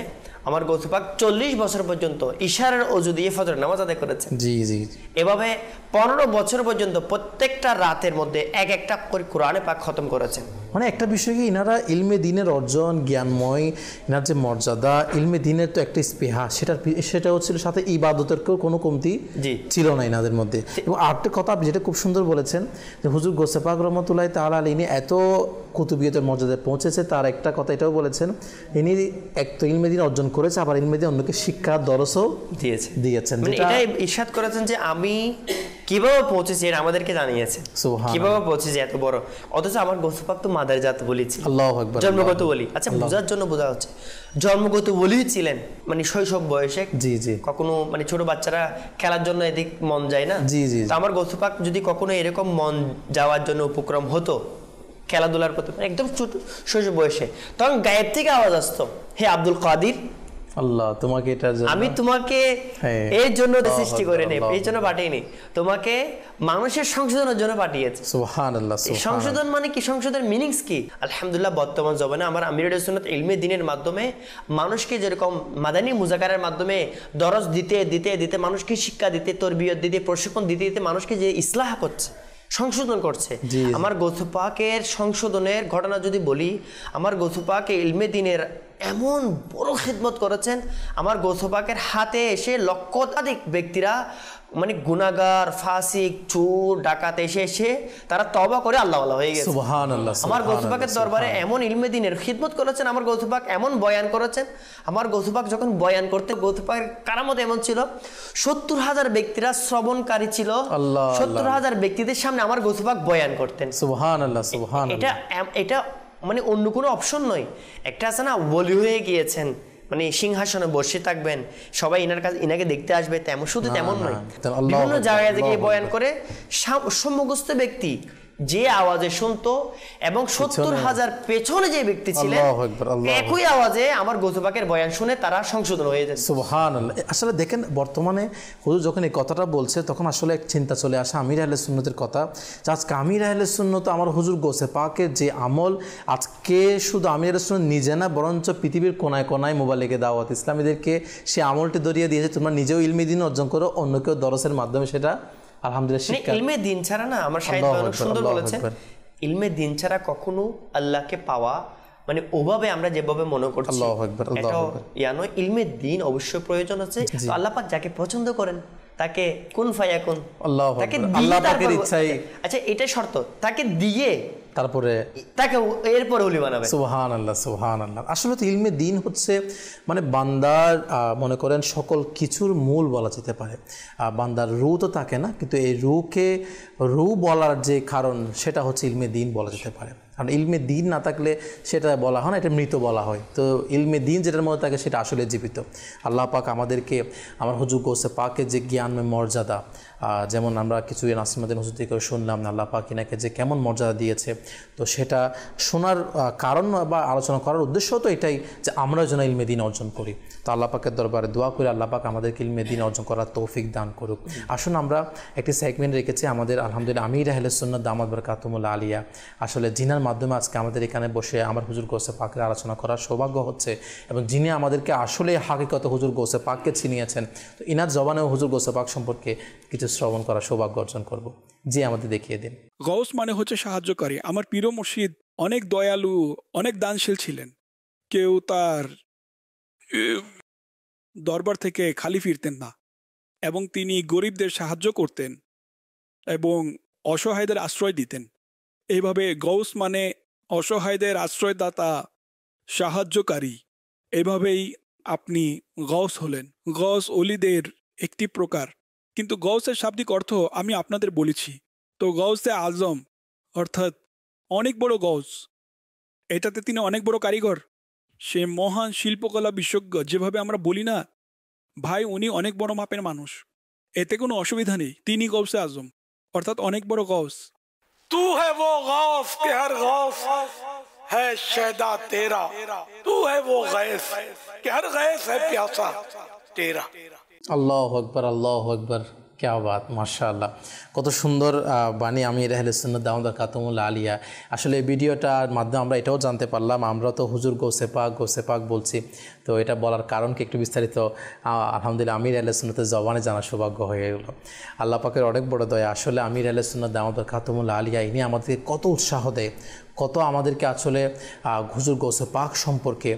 আমার গৌস পাক 40 বছর পর্যন্ত ইশারার ওযু দিয়ে ফজরের নামাজ আদায় করেছেন। জি জি। এভাবে 15 বছর পর্যন্ত প্রত্যেকটা রাতের মধ্যে এক একটা করে কোরআনে পাক খতম করেছেন। মানে একটা বিষয় কি, ইনারা ইলমে দ্বীনের অর্জন, জ্ঞানময়, ইনার যে মর্যাদা, ইলমে দ্বীনের তো একটা স্পৃহা, সেটাও ছিল, সাথে ইবাদতের কোনো কমতি ছিল না ইনাদের মধ্যে। এবং আরেকটা কথা আপনি যেটা খুব সুন্দর বলেছেন যে হুজুর গৌসে পাক রহমতুল্লাহ তাআলা ইনি এত কুতুবিয়তের মর্যাদায় পৌঁছেছে, তার একটা কথা এটাও বলেছেন, ইনি এক তো ইলমে দ্বীন অর্জন করেছে, আবার ইলমে দ্বীন অন্যকে শিক্ষা দরসও দিয়েছেন। মানে এটাই ইরশাদ করেছেন যে আমি কিভাবে পৌঁছেছি এটা আমাদেরকে জানিয়েছে, কিভাবে পৌঁছেছি এত বড়। অথচ আমার গৌস পাক তো মাদারজাত ওলি ছিলেন, আল্লাহু আকবার, জন্মগত ওলি। আচ্ছা, বোঝার জন্য বোঝা হচ্ছে জন্মগত ওলি ছিলেন, মানে শৈশব বয়সে। জি জি। কখনো মানে ছোট বাচ্চারা খেলার জন্য এদিক মন যায় না, জি জি, তো আমার গৌস পাক যদি কখনো এরকম মন যাওয়ার জন্য উপক্রম হতো খেলাধুলার প্রতি, একদম ছোট শৈশব বয়সে, তখন গায়েব থেকে আওয়াজ আসতো, হে আব্দুল কাদির, আল্লাহ তোমাকে এটার জন্য, আমি তোমাকে এই জন্য সৃষ্টি করে নেই, এই জন্য পাঠিয়েনি, তোমাকে মানুষের সংশোধনের জন্য পাঠিয়েছে। সুবহানাল্লাহ। সংশোধন মানে কি, সংশোধনের মিনিংস কি? আলহামদুলিল্লাহ বর্তমান জমানে আমার আমিরুল সুন্নাত ইলমে দ্বীনের মাধ্যমে মানুষকে যেরকম মাদানী মুজাকারার মাধ্যমে দরজ দিতে দিতে দিতে মানুষকে শিক্ষা দিতে, তরবিয়ত দিতে, প্রশিক্ষণ দিতে দিতে মানুষকে যে ইসলাহ করছে, সংশোধন করছে। আমার গৌস পাকের সংশোধনের ঘটনা যদি বলি, আমার গৌস পাক ইলমে দ্বীনের এমন বড় খিদমত করেছেন, আমার গৌস পাকের হাতে এসে লক্ষাধিক ব্যক্তিরা মানে গুনাহগার, ফাসিক, চোর, ডাকাত এসে তারা তওবা করে আল্লাহওয়ালা হয়ে গেছে। সুবহানাল্লাহ। আমার গৌস পাকের দরবারে এমন ইলমে দ্বীনের খিদমত করেছেন, আমার গৌস পাক এমন বয়ান করেছেন, আমার গৌস পাক যখন বয়ান করতে, গৌস পাকের কারামত এমন ছিল 70,000 ব্যক্তিরা শ্রবণকারী ছিল, 70,000 ব্যক্তিদের সামনে আমার গৌস পাক বয়ান করতেন। সুবহানাল্লাহ সুবহানাল্লাহ। এটা মানে অন্য কোনো অপশন নয়। একটা আছে না, ওলি হয়ে গিয়েছেন, মানে সিংহাসনে বসে থাকবেন, সবাই ইনাকে দেখতে আসবে, তেমন শুধু তেমন নয়, বিভিন্ন জায়গায় গিয়ে বয়ান করে সম্মুখস্থ ব্যক্তি যে আওয়াজে শুনতো এবং 70,000 পেছনে যে ব্যক্তি ছিলেন একই আওয়াজে আমার গৌস পাকের বয়ান শুনে তারা সংশোধন হয়ে যায়। সুবহানাল্লাহ। আসলে দেখেন বর্তমানে হুজুর যখন এই কথাটা বলছে তখন আসলে এক চিন্তা চলে আসে আমির আহলে সুন্নতের কথা, যে আজকে আমির আহলে সুন্নত আমার হুজুর গৌসে পাকের যে আমল, আজকে শুধু আমির আহলে সুন্নত নিজে না, বরঞ্চ পৃথিবীর কোনায় কোনায় মোবাইলে দাওয়াত ইসলামীদেরকে সে আমলটি ধরিয়ে দিয়েছে, তোমরা নিজেও ইলমে দ্বীন অর্জন করো, অন্যকেও দরসের মাধ্যমে সেটা আলহামদুলিল্লাহ শিক্ষা। ইলমে দ্বীন ছাড়া না, আমার শাইখ অনেক সুন্দর বলেছেন, ইলমে দ্বীন ছাড়া কখনো আল্লাহকে পাওয়া মানে ওভাবে আমরা যেভাবে মনে করছি এটা ইয়া নয়। ইলমে দ্বীন অবশ্যই প্রয়োজন আছে। আল্লাহ পাক যাকে পছন্দ করেন তাকে কুন ফায়াকুন, তাকে আল্লাহ পাকের ইচ্ছাই, আচ্ছা এটাই শর্ত, তাকে দিয়ে তারপরে তাকে এরপর ওলি বানাবে। সুবহানাল্লাহ সুবহানাল্লাহ। আসলে তো ইলমে দ্বীন হচ্ছে মানে বান্দার মনে করেন সকল কিছুর মূল বলা যেতে পারে। বান্দার রূহ তো থাকে না, কিন্তু এই রূহকে রূহ বলার যে কারণ সেটা হচ্ছে ইলমে দ্বীন বলা যেতে পারে। কারণ ইলমে দিন না থাকলে সেটা বলা হয় না, এটা মৃত বলা হয়। তো ইলমে দিন যেটার মধ্যে থাকে সেটা আসলে জীবিত। আল্লাহ পাক আমাদেরকে আমার হুজুর গৌসে পাকের যে জ্ঞানময় মর্যাদা, যেমন আমরা কিছু নাসিরউদ্দিন হুজুর থেকে শুনলাম আল্লাহ পাক ইনাকে যে কেমন মর্যাদা দিয়েছে, তো সেটা শোনার কারণ বা আলোচনা করার উদ্দেশ্য তো এটাই যে আমরা যেন ইলমে দিন অর্জন করি। তো আল্লাহ পাকের দরবারে দোয়া করে আল্লাহ পাক আমাদেরকে ইলমে দিন অর্জন করার তৌফিক দান করুক। আসুন আমরা একটি সেগমেন্ট রেখেছি আমাদের আলহামদুলিল্লাহ আমির আহলে সুন্নাত দামাত বরকাতুহুল আলিয়া, আসলে জিনার মাধ্যমে আজকে আমাদের এখানে বসে আমার হুজুর গৌসে পাকের আলোচনা করার সৌভাগ্য হচ্ছে, এবং যিনি আমাদেরকে আসলে হাকিকত হুজুর গৌসে পাককে চিনিয়েছেন, তো ইনার জবানেও হুজুর গৌসে পাক সম্পর্কে কিছু শ্রবণ করার সৌভাগ্য অর্জন করব। জি আমাদের দেখিয়ে দিন। গৌস মানে হচ্ছে সাহায্যকারী। আমার পীর মুর্শিদ অনেক দয়ালু, অনেক দানশীল ছিলেন। কেউ তার দরবার থেকে খালি ফিরতেন না, এবং তিনি গরিবদের সাহায্য করতেন এবং অসহায়দের আশ্রয় দিতেন। এইভাবে গৌস মানে অসহায়দের আশ্রয়দাতা, সাহায্যকারী। এভাবেই আপনি গৌস হলেন। গৌস অলিদের একটি প্রকার, কিন্তু গৌসের শাব্দিক অর্থ আমি আপনাদের বলেছি। তো গৌসে আজম অর্থাৎ অনেক বড় গৌস, এটাতে তিনি অনেক বড় কারিগর। সে মহান শিল্পকলা বিশেষজ্ঞ। যেভাবে আমরা বলি না ভাই উনি অনেক বড় মাপের মানুষ, এতে কোনো অসুবিধা নেই। তিনি গৌসে আজম অর্থাৎ অনেক বড় গৌস। তু হে वो गौस के हर गौस है शैदा तेरा, तू है वो गैस के हर गैस है प्यासा तेरा। আল্লাহু আকবার, আল্লাহু আকবার, क्या बात, মাশাআল্লাহ। কত সুন্দর বাণী আমির আহলে সুন্নাত দাওয়াত বরকাতুহুল আলিয়া। আসলে এই ভিডিওটার মাধ্যমে আমরা এটাও জানতে পারলাম, আমরা তো হুজুর গৌসে পাক বলছি, তো এটা বলার কারণকে একটু বিস্তারিত আলহামদুলিল্লাহ আমির আহলে সুন্নাতের জবানে জানার সৌভাগ্য হয়ে গেল। আল্লাহ পাকের অনেক বড় দয়া। আসলে আমির আহলে সুন্নাত দাওয়াত বরকাতুহুল আলিয়া ইনি আমাদেরকে কত উৎসাহ দেয়, কত আমাদেরকে আসলে হুজুর গৌসে পাক সম্পর্কে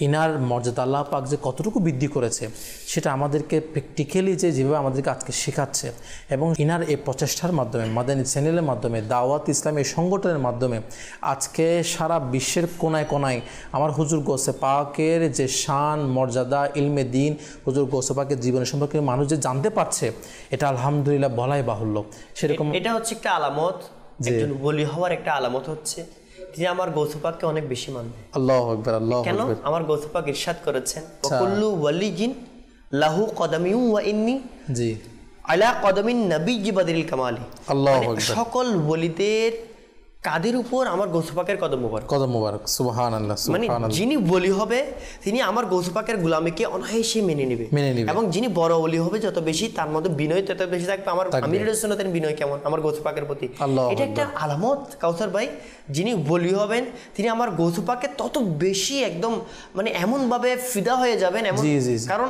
ইনার মর্যাদা আল্লাহ পাক যে কতটুকু বৃদ্ধি করেছে সেটা আমাদেরকে প্র্যাকটিক্যালি যেভাবে আমাদেরকে আজকে শেখাচ্ছে, এবং ইনার এই প্রচেষ্টার মাধ্যমে মাদানী চ্যানেলের মাধ্যমে দাওয়াত ইসলামী সংগঠনের মাধ্যমে আজকে সারা বিশ্বের কোনায় কোনায় আমার হুজুর গৌসে পাকের যে শান মর্যাদা, ইলমে দিন, হুজুর গৌসে পাকের জীবনের সম্পর্কে মানুষ যে জানতে পারছে, এটা আলহামদুলিল্লাহ বলাই বাহুল্য। সেরকম এটা হচ্ছে একটা আলামত, একজন ওলি হওয়ার একটা আলামত হচ্ছে যে আমার গৌস পাককে অনেক বেশি মানবে। আল্লাহু আকবার, আল্লাহু কেন? আমার গৌস পাক ইরশাদ করেছেন কুল্লু ওয়ালিজিন লাহু কদামিউ ওয়া ইন্নী জি আলা কদমিন নবিয়্যি বদরিল কামালি। আল্লাহু আকবার। সকল ওলিদের কাদের উপর আমার গৌস পাকের কদম মোবারক, কদম মোবারক। সুবহানাল্লাহ, সুবহানাল্লাহ। মানে যিনি ওলি হবে তিনি আমার গৌস পাকের গোলামীকে অনায়াসে মেনে নেবে, এবং যিনি বড় ওলি হবে যত বেশি তার মধ্যে বিনয় তত বেশি থাকবে। আমার আমির সুন্নাতের বিনয় কেমন আমার গৌস পাকের প্রতি, এটা একটা আলামত কাউসার ভাই। যিনি ওলি হবেন তিনি আমার গৌস পাকে তত বেশি একদম মানে এমন ভাবে ফিদা হয়ে যাবেন, এমন কারণ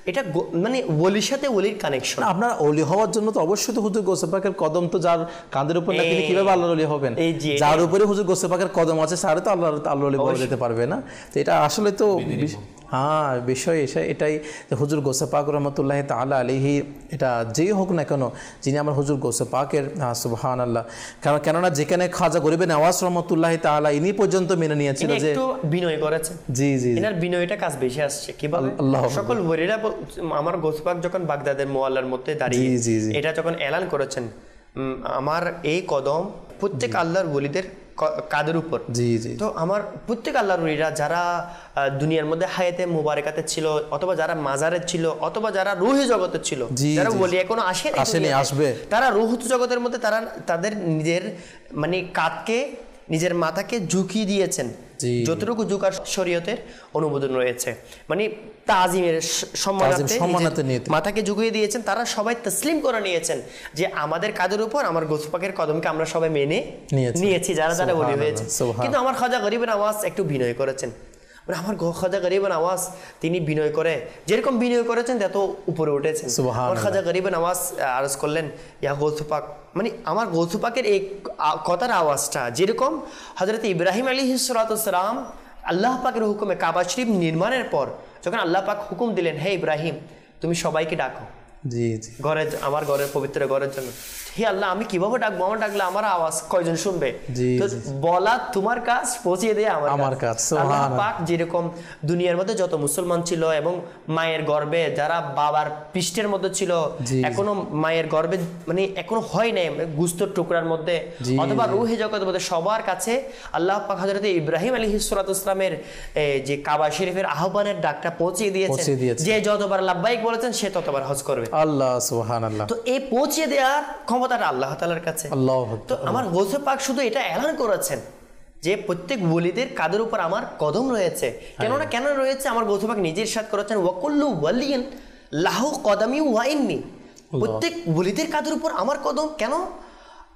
এটা মানে ওলির সাথে ওলির কানেকশন। আপনার ওলি হওয়ার জন্য তো অবশ্যই তো হুজুর গৌসে পাকের কদম তো যার কাঁধের উপর না, তিনি কিভাবে আল্লাহর ওলি হবেন? যার উপরে হুজুর গৌসে পাকের কদম আছে সারে তো আল্লাহর ওলি বলা যেতে পারবে না। তো এটা আসলে তো হ্যাঁ বিষয় এটাই যে হুজুর গৌসে পাক রহমতুল্লাহ তাআলা আলাইহি, এটা যেই হোক না কেন যিনি আমার হুজুর গৌসে পাকের সুবহানাল্লাহ, কেননা যেখানে খাজা গরিবে নওয়াজ রহমতুল্লাহ তাআলা ইনি পর্যন্ত মেনে নিয়েছিল যে একটু বিনয় করেছেন। জি জি, এনার বিনয়টা কাজ বেশি আসছে। কি বলে সকল ওলিরা আমার গৌস পাক যখন বাগদাদের মোয়াল্লার মধ্যে দাঁড়িয়ে এটা যখন এলান করেছেন, আমার এই কদম প্রত্যেক আল্লাহর ওলিদের কাদের উপর। জি জি, তো আমার প্রত্যেক আল্লাহর ওলিরা যারা দুনিয়ার মধ্যে হায়াতে মুবারাকাতে ছিল, অথবা যারা মাজারে ছিল, অথবা যারা রূহি জগতে ছিল, যারা ওলি এখনো আসেনি আসবে, তারা রূহ জগতের মধ্যে তারা তাদের নিজের মানে কাঁধকে নিজের মাথাকে ঝুঁকিয়ে দিয়েছেন যতটুকু ঝুঁকার শরীয়তের অনুমোদন রয়েছে, মানে তাজিমের সম্মানার্থে মাথাকে ঝুঁকিয়ে দিয়েছেন। তারা সবাই তসলিম করে নিয়েছেন যে আমাদের কাদের উপর আমার গৌস পাকের কদমকে আমরা সবাই মেনে নিয়েছি যারা যারা ওলি হয়েছে। কিন্তু আমার খাজা গরিব নওয়াজ একটু বিনয় করেছেন। মানে আমার খাজা গরিব নওয়াজ তিনি বিনয় করে যেরকম বিনয় করেছেন তত উপরে উঠেছেন। আমার খাজা গরিব নওয়াজ আরজ করলেন ইয়া গৌস পাক, মানে আমার গৌস পাকের এই কথার আওয়াজটা যেরকম হযরত ইব্রাহিম আলাইহিস সালাম আল্লাহ পাকের হুকুমে কাবা শরীফ নির্মাণের পর যখন আল্লাহ পাক হুকুম দিলেন হে ইব্রাহিম তুমি সবাইকে ডাকো, জি জি ঘরে, আমার ঘরের পবিত্র ঘরের জন্য। হে আল্লাহ, আমি কিভাবে ডাকবো? আমার ডাকলে আমার আওয়াজ কয়জন শুনবে? তো বলা তোমার কাজ, পৌঁছিয়ে দেয়া আমার কাজ। আল্লাহ পাক যেরকম দুনিয়ার মধ্যে যত মুসলমান ছিল এবং মায়ের গর্ভে যারা বাবার পৃষ্ঠের মধ্যে ছিল, এখনো মায়ের গর্ভে মানে এখনো হয় নাই গুস্তর টুকরার মধ্যে অথবা রূহে জগতের মধ্যে, সবার কাছে আল্লাহ পাক হযরত ইব্রাহিম আলাইহিস সালাতু ওয়াস সালামের যে কাবা শরীফের আহ্বানের ডাকটা পৌঁছিয়ে দিয়েছেন। যে যতবার লাব্বাইক বলেছেন সে ততবার হজ করবে। আল্লাহ সুবহানাল্লাহ। তো এই পৌঁছে দেওয়ার ক্ষমতাটা আল্লাহ তাআলার কাছে। তো আমার গৌসে পাক শুধু এটা এলান করেছেন যে প্রত্যেক ওলিদের কাদের উপর আমার কদম রয়েছে। কেন রয়েছে? আমার গৌসে পাক নিজে ইরশাদ করেছেন, ওয়াকুল্লু ওয়ালিয়িন লাহু কদামি ওয়া ইন্নী, প্রত্যেক ওলিদের কাদের উপর আমার কদম। কেন?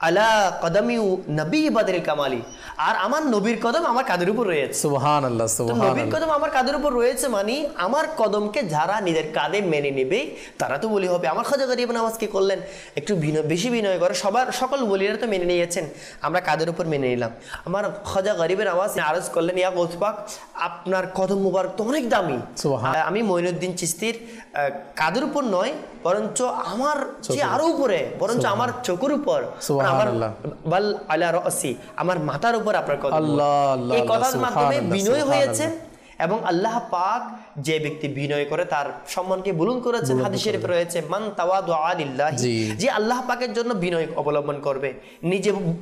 আলা কদামি নবী বাদরিল কামালি, আর আমার নবীর কদম আমার কাদের উপর রয়েছে। সুবহানাল্লাহ সুবহানাল্লাহ। নবীর কদম আমার কাদের উপর রয়েছে মানে আমার কদমকে যারা নিজের কাঁধে মেনে নেবে তারা তো বলি হবে। আমার খাজা গরিব নামাজ কি করলেন? একটু বেশি বিনয় করে সকল বলিরা তো মেনে নিয়েছেন, আমরা কাদের উপর মেনে নিলাম। আমার খাজা গরিবের আওয়াজ আরজ করলেন, ইয়া গৌস পাক আপনার কদম মুবারক তো অনেক দামি। আমি মঈনুদ্দিন চিশতির কাদের উপর নয় বরঞ্চ আমার যে আরো উপরে, বরঞ্চ আমার চোখের উপর, আমার বাল আলা রাসি, আমার মাথার উপর আপনার কদম। এই কথার মাধ্যমে বিনয় হয়েছে এবং আল্লাহ পাক যে ব্যক্তি বিনয় করে তার সম্মানকে বুলন্দ করেছেন। হাদিস শরীফে রয়েছে, মান তাওয়াদুআ লিল্লাহি, যে আল্লাহ পাকের জন্য বিনয় অবলম্বন করবে,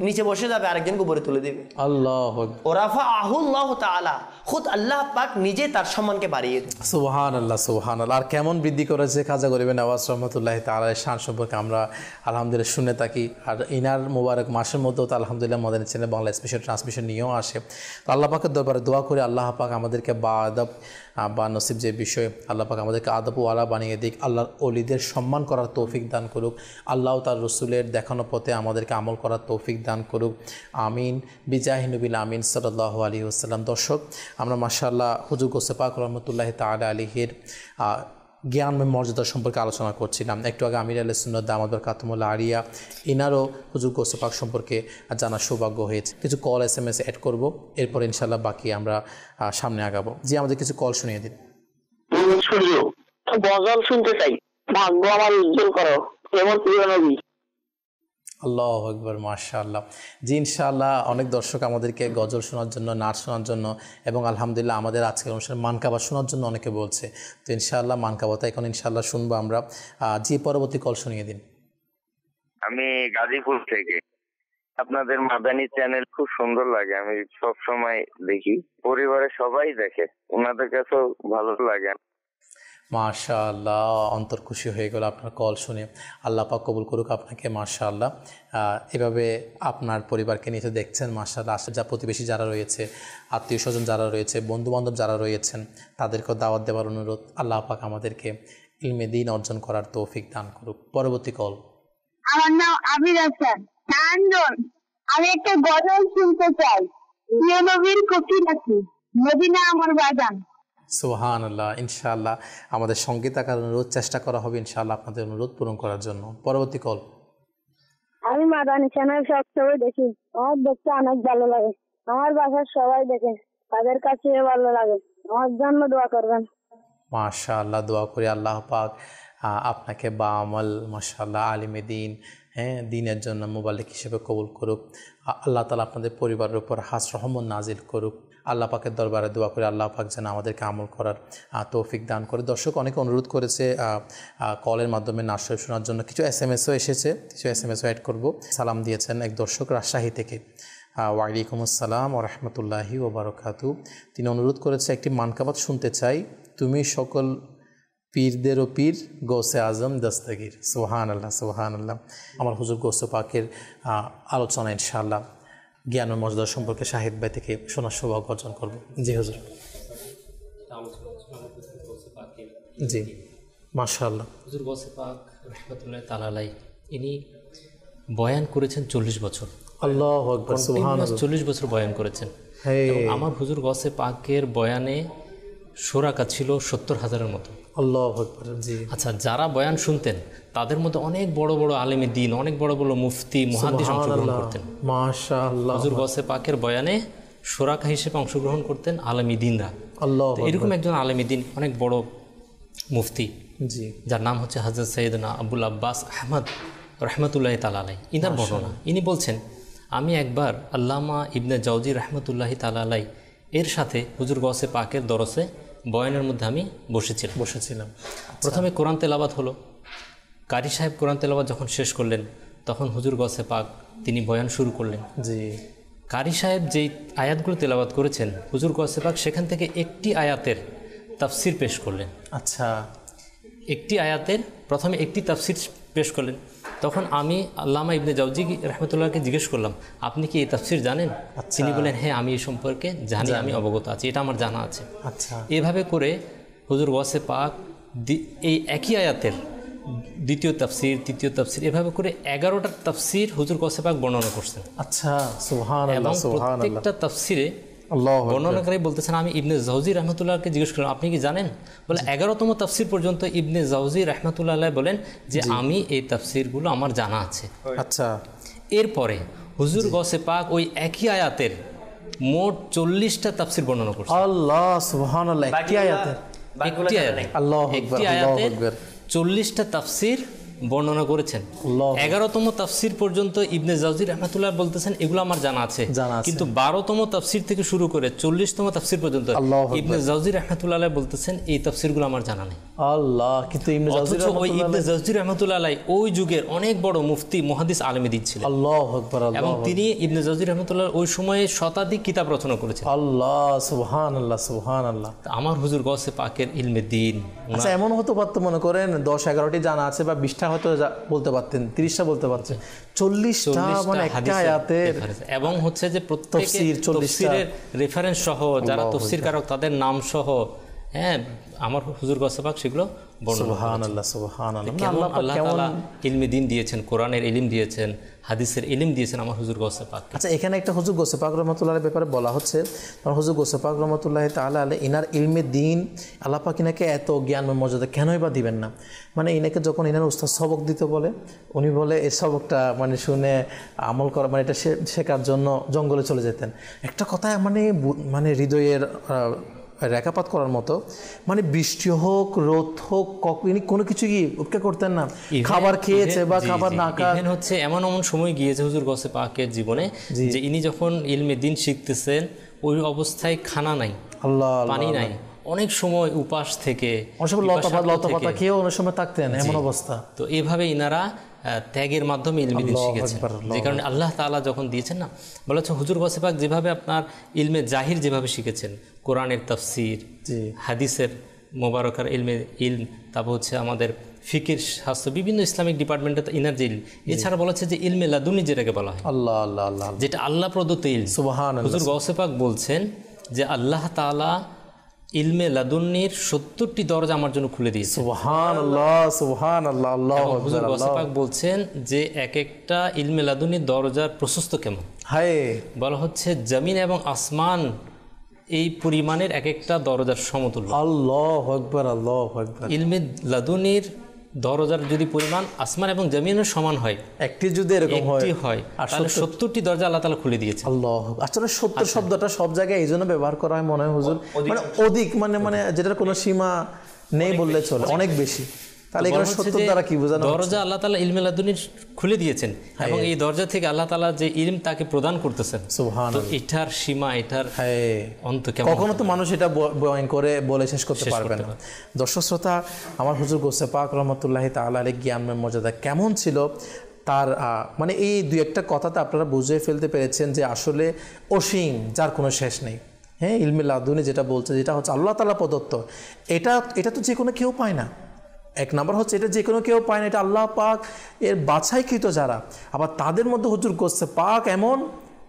নিচে বসে যাবে আরেকজনকে উপরে তুলে দিবে। আল্লাহু আকবার। ওরাফাআহু আল্লাহু তাআলা, খুদ আল্লাহ পাক নিজে তার সম্মানকে বাড়িয়ে দেন। সুবহানাল্লাহ সুবহানাল্লাহ। আর কেমন বৃদ্ধি করেছে খাজা গরিব নওয়াজ রাহমাতুল্লাহি তাআলার শান সম্পর্কে আমরা আলহামদুলিল্লাহ শুনে থাকি। আর ইনার মুবারক মাসের মধ্যেও তো আলহামদুলিল্লাহ Madani channel Bangla special transmission নিয়েও আসে। তো আল্লাহ পাকের দরবারে দোয়া করে আল্লাহ পাক আমাদেরকে আদব বা নসিব যে বিষয়, আল্লাহ পাক আমাদেরকে আদব ওয়ালা বানিয়ে দিক, আল্লাহর ওলিদের সম্মান করার তৌফিক দান করুক, আল্লাহ তার রসুলের দেখানো পথে আমাদেরকে আমল করার তৌফিক দান করুক, আমিন বিজাহি নবিল আমিন সাল্লাল্লাহু আলাইহি ওয়াসাল্লাম। দর্শক, আমরা মাশাআল্লাহ হুজুর গৌসে পাক রহমতুল্লাহি তাআলা আলাইহির জ্ঞানময় মর্যাদা সম্পর্কে আলোচনা করছিলাম। একটু আগে আমির আহলে সুন্নাত দামাত বরকাতুহুল আলিয়া ইনারও হুজুর গৌসে পাক সম্পর্কে জানার সৌভাগ্য হয়েছে। কিছু কল SMS অ্যাড করব, এরপর ইনশাআল্লাহ বাকি আমরা সামনে আগাবো। জি, আমাদের কিছু কল শুনিয়ে দিন। গজল শুনতে চাই, ভাগ্য আমার উজ্জ্বল করো, এমন প্রিয় নবী। আল্লাহু আকবার, মাশাআল্লাহ। জি, ইনশাআল্লাহ অনেক দর্শক আমাদেরকে গজল শোনার জন্য, নাচ শোনার জন্য এবং আলহামদুলিল্লাহ আমাদের আজকের অনুষ্ঠানে মানকাবা শোনার জন্য অনেকে বলছে। তো ইনশাআল্লাহ মানকাবাটা এখন ইনশাআল্লাহ শুনবো আমরা। জি, পরবর্তী কল শুনিয়ে দিন। আমি গাজীপুর থেকে। আপনাদের মাদানী চ্যানেল খুব সুন্দর লাগে, আমি সব সময় দেখি, পরিবারের সবাই দেখে, ওনাদের কাছেও ভালো লাগে। মাশাআল্লাহ, অন্তর খুশি হয়ে গেল আপনার কল শুনে। আল্লাহ পাক কবুল করুক আপনাকে। মাশাআল্লাহ, এভাবে আপনার পরিবারকে নিয়ে দেখছেন। মাশাআল্লাহ, যা প্রতিবেশী যারা রয়েছে, আত্মীয় স্বজন যারা রয়েছে, বন্ধুবান্ধব যারা রয়েছেন, তাদেরকেও দাওয়াত দেওয়ার অনুরোধ। আল্লাহ পাক আমাদেরকে ইলমে দ্বীন অর্জন করার তৌফিক দান করুক। পরবর্তী কল। আমার নাম আবির হাসান, নারায়ণগঞ্জ। আমি একটা গজল শুনতে চাই, প্রিয় নবীর কফি নাকি মদিনা আমার বাগান। সুবহানাল্লাহ। ইনশাআল্লাহ আমাদের সঙ্গে থাকার অনুরোধ, চেষ্টা করা হবে ইনশাআল্লাহ আপনাদের অনুরোধ পূরণ করার জন্য। পরবর্তী কল। আমি মাদানী চ্যানেল সবসময় দেখি, আমার দেখতে অনেক ভালো লাগে, আমার বাসার সবাই দেখে, তাদের কাছে ভালো লাগে, আমার জন্য দোয়া করবেন। মাশাআল্লাহ, দোয়া করি আল্লাহ পাক আপনাকে বা আমল মাশাআল্লাহ আলিমে দ্বীন, দ্বীনের জন্য মুবাল্লিক হিসেবে কবুল করুক। আল্লাহ তাআলা আপনাদের পরিবারের উপর হাস রহমত নাজিল করুক। আল্লাহ পাকের দরবারে দোয়া করে আল্লাহ পাক যেন আমাদেরকে আমল করার তৌফিক দান করে। দর্শক অনেকে অনুরোধ করেছে কলের মাধ্যমে নাচ শরীফ শোনার জন্য, কিছু SMSও এসেছে, কিছু SMSও অ্যাড করব। সালাম দিয়েছেন এক দর্শক রাজশাহী থেকে, ওয়ালাইকুম আসসালাম ওয়া রাহমাতুল্লাহি ওয়া বারাকাতুহু। তিনি অনুরোধ করেছে একটি মানকাবাত শুনতে চাই, তুমি সকল পীরদেরও পীর গৌসে আজম দস্তগীর। সুবহানাল্লাহ সুবহানাল্লাহ। আমার হুজুর গৌসে পাকের আলোচনা ইনশাআল্লাহ জ্ঞান ও মর্যাদা সম্পর্কে শাহিদ ভাই থেকে শোনার সৌভাগ্য অর্জন করব। জি হুজুর। জি, মাশাআল্লাহ। হুজুর গৌসে পাক রাহমাতুল্লাহি তাআলা আলাইহি ইনি বয়ান করেছেন 40 বছর। আল্লাহু আকবার, সুবহানাল্লাহ। 40 বছর বয়ান করেছেন। আমার হুজুর গৌসে পাকের বয়ানে শোরাকা ছিল 70,000-এর মতো। আল্লাহু আকবার। জি। আচ্ছা, যারা বয়ান শুনতেন তাদের মধ্যে অনেক বড় বড় আলেমে দ্বীন, অনেক বড় বড় মুফতি, মুহাদ্দিস অংশগ্রহণ করতেন। মাশাআল্লাহ। হুজুর গৌসে পাকের বয়ানে শোরাকা হিসেবে অংশগ্রহণ করতেন আলেমে দ্বীনরা। আল্লাহু আকবার। এরকম একজন আলেমে দ্বীন, অনেক বড় মুফতি, জি, যার নাম হচ্ছে হযরত সৈয়দনা আবুল আব্বাস আহমদ রহমতুল্লাহি তাআলা আলাইহি। ইনার বর্ণনা, ইনি বলছেন আমি একবার আল্লামা ইবনে জাওজি রহমতুল্লাহি তাআলা আলাইহি এর সাথে হুজুর গৌসে পাকের দরসে বয়ানের মধ্যে আমি বসেছিলাম। প্রথমে কোরআন তেলাওয়াত হলো। কারি সাহেব কোরআন তেলাওয়াত যখন শেষ করলেন তখন হুজুর গৌসে পাক তিনি বয়ান শুরু করলেন। জি, কারি সাহেব যেই আয়াতগুলো তেলাওয়াত করেছেন হুজুর গৌসে পাক সেখান থেকে একটি আয়াতের তাফসির পেশ করলেন। আচ্ছা, একটি আয়াতের প্রথমে একটি তাফসির পেশ করলেন। তখন আমি আল্লামা ইবনে জাওজি রহমতুল্লাহকে জিজ্ঞেস করলাম, আপনি কি এই তাফসির জানেন? তিনি বলেন, হ্যাঁ আমি এই সম্পর্কে জানি, আমি অবগত আছি, এটা আমার জানা আছে। আচ্ছা, এভাবে করে হুজুর গৌসে পাক এই একই আয়াতের দ্বিতীয় তাফসির, তৃতীয় তাফসির, এভাবে করে 11টা তাফসির হুজুর গৌসে পাক বর্ণনা করছেন। আচ্ছা, সুবহানাল্লাহ, সুবহানাল্লাহ। প্রত্যেকটা তাফসিরে বর্ণনাকারী বলতেছেন, আমি ইবনে জাওজি রহমতুল্লাহকে জিজ্ঞেস করলাম আপনি কি জানেন? বলে 11তম তাফসির পর্যন্ত ইবনে জাওজি রহমতুল্লাহ বলেন যে আমি এই তাফসিরগুলো আমার জানা আছে। আচ্ছা, এরপরে হুজুর গৌসে পাক ওই একই আয়াতের মোট 40টা তাফসির বর্ণনা করছেন। আল্লাহ, সুবহানাল্লাহ। একটি আয়াতের আল্লাহু আকবার 40টা তাফসির বর্ণনা করেছেন। 11তম তাফসির পর্যন্ত ইবনে জাওজি রহমতুল্লাহ বলতেছেন এগুলো আমার জানা আছে, কিন্তু 12তম তাফসির থেকে শুরু করে 40তম তাফসির পর্যন্ত ইবনে জাওজি রহমতুল্লাহ বলতেছেন এই তাফসিরগুলো আমার জানা নেই। আল্লাহ, কিন্তু ইবনে জাওজি রহমতুল্লাহ ওই যুগের অনেক বড় মুফতি মুহাদ্দিস আলেমে দিন ছিলেন। আল্লাহু আকবার। এবং তিনি ইবনে জাওজি রহমতুল্লাহ ওই সময়ে শতাধিক কিতাব রচনা করেছেন। আল্লাহ, সুবহানাল্লাহ, সুবহানাল্লাহ। আমার হুজুর গৌসে পাকের ইলমে দ্বীন, আচ্ছা এমন হতে পারতো, মনে করেন 10-11টি জানা আছে বা 20টা হয়তো বলতে পারতেন, 30টা বলতে পারছেন, 40টা মানে একটা আয়াতের। এবং হচ্ছে যে প্রত্যেকের তাফসীরের রেফারেন্স সহ, যারা তাফসীর কারক তাদের নাম সহ, হ্যাঁ আমার হুজুর গৌসে পাক সেগুলো সুবহানাল্লাহ, সুবহানাল্লাহ। আল্লাহ তাআলা ইলমে দ্বীন দিয়েছেন, কোরআনের ইলম দিয়েছেন, হাদিসের ইলম দিয়েছেন আমার হুজুর গৌসে পাক। আচ্ছা, এখানে একটা হুজুর গৌসে পাক রহমতুল্লাহর ব্যাপারে বলা হচ্ছে, হুজুর গৌসে পাক রহমতুল্লাহি তাআলা আলাইহি ইনার ইলমে দ্বীন আল্লাহ পাক ইনাকে এত জ্ঞান মর্যাদা কেনই বা দিবেন না? মানে ইনাকে যখন ইনার উস্তাদ সবক দিতে বলে, উনি বলে এই সবকটা মানে শুনে আমল করা, মানে এটা শেখার জন্য জঙ্গলে চলে যেতেন। একটা কথায় মানে হৃদয়ের রেখাপাত করার মতো, মানে বৃষ্টি হোক, রোদ হোক, ইনি কোনো কিছু কি উপেক্ষা করতেন না। খাবার খেয়েছে বা খাবার না খাওয়া হচ্ছে এমন সময় গিয়েছে হুজুর গৌসে পাকের জীবনে যে ইনি যখন ইলমে দ্বীন শিখতেছেন ওই অবস্থায় খানা নাই, পানি নাই, অনেক সময় উপাস থেকে লতাপাতা খেয়ে অনেক সময় থাকতেন, এমন অবস্থা। তো এইভাবে ইনারা ত্যাগের মাধ্যমে ইলমে দ্বীন শিখেছেন, যে কারণে আল্লাহ তাআলা যখন দিয়েছেন না, বলা হচ্ছে হুজুর গৌসে পাক যেভাবে আপনার ইলমে জাহির যেভাবে শিখেছেন, কোরআনের তাফসীর, হাদিসের মোবারকার ইলম, তারপর হচ্ছে আমাদের ফিকির শাস্ত্র, বিভিন্ন ইসলামিক ডিপার্টমেন্টে ইনার যে ইলম, এছাড়া বলা হচ্ছে যে ইলমে লাদুনি যেটাকে বলা হয়, আল্লাহ আল্লাহ আল্লাহ, যেটা আল্লাহ প্রদত্ত ইলম। সুবহানাল্লাহ। হুজুর গৌসে পাক বলছেন যে আল্লাহ তাআলা ইলমে লাদুন্নির 70টি দরজা আমার জন্য খুলে দিয়েছে। সুবহানাল্লাহ, সুবহানাল্লাহ, আল্লাহু আকবার। হুজুর গৌসে পাক বলছেন যে এক একটা ইলমে লাদুন্নির দরজার প্রশস্ত কেমন, হায় বলা হচ্ছে জমিন এবং আসমান এই পরিমাণের এক একটা দরজার সমতুল্য। আল্লাহু আকবার, আল্লাহু আকবার। ইলমে লাদুনির দরজার যদি পরিমাণ আসমান এবং জমিনের সমান হয়, একটি যদি এরকম হয় তাহলে 70টি দরজা আল্লাহ তাআলা খুলে দিয়েছে। আল্লাহ, আসলে 70 শব্দটা সব জায়গায় এই জন্য ব্যবহার করা হয় মনে হয় হুজুর, মানে অধিক, মানে যেটার কোনো সীমা নেই বললে চলে, অনেক বেশি। তাহলে এখানে 70 দ্বারা কি বোঝানো হচ্ছে? দরজা আল্লাহ তাআলা ইলমে লাদুনির খুলে দিয়েছেন এবং এই দরজা থেকে আল্লাহ তাআলা যে ইলম তাকে প্রদান করতেছেন। সুবহানাল্লাহ। তো এটার সীমা, এটার অন্ত কেমন, কখনো তো মানুষ এটা বয়ান করে বলে শেষ করতে পারবে না। দর্শক শ্রোতা, আমার হুজুর গৌসে পাক রহমতুল্লাহি তাআলা আলাইহি জ্ঞানের মর্যাদা কেমন ছিল, তার মানে এই দুই একটা কথাতে আপনারা বুঝে ফেলতে পেরেছেন যে আসলে অসীম, যার কোনো শেষ নেই। হ্যাঁ, ইলমে লাদুনি যেটা বলছে, যেটা হচ্ছে আল্লাহ তাআলা প্রদত্ত, এটা তো যে কোনো কেউ পায় না। এক নাম্বার হচ্ছে এটা যে কোনো কেউ পায় না, এটা আল্লাহ পাক এর বাছাইকৃত যারা, আবার তাদের মধ্যে হুজুর গৌসে পাক এমন,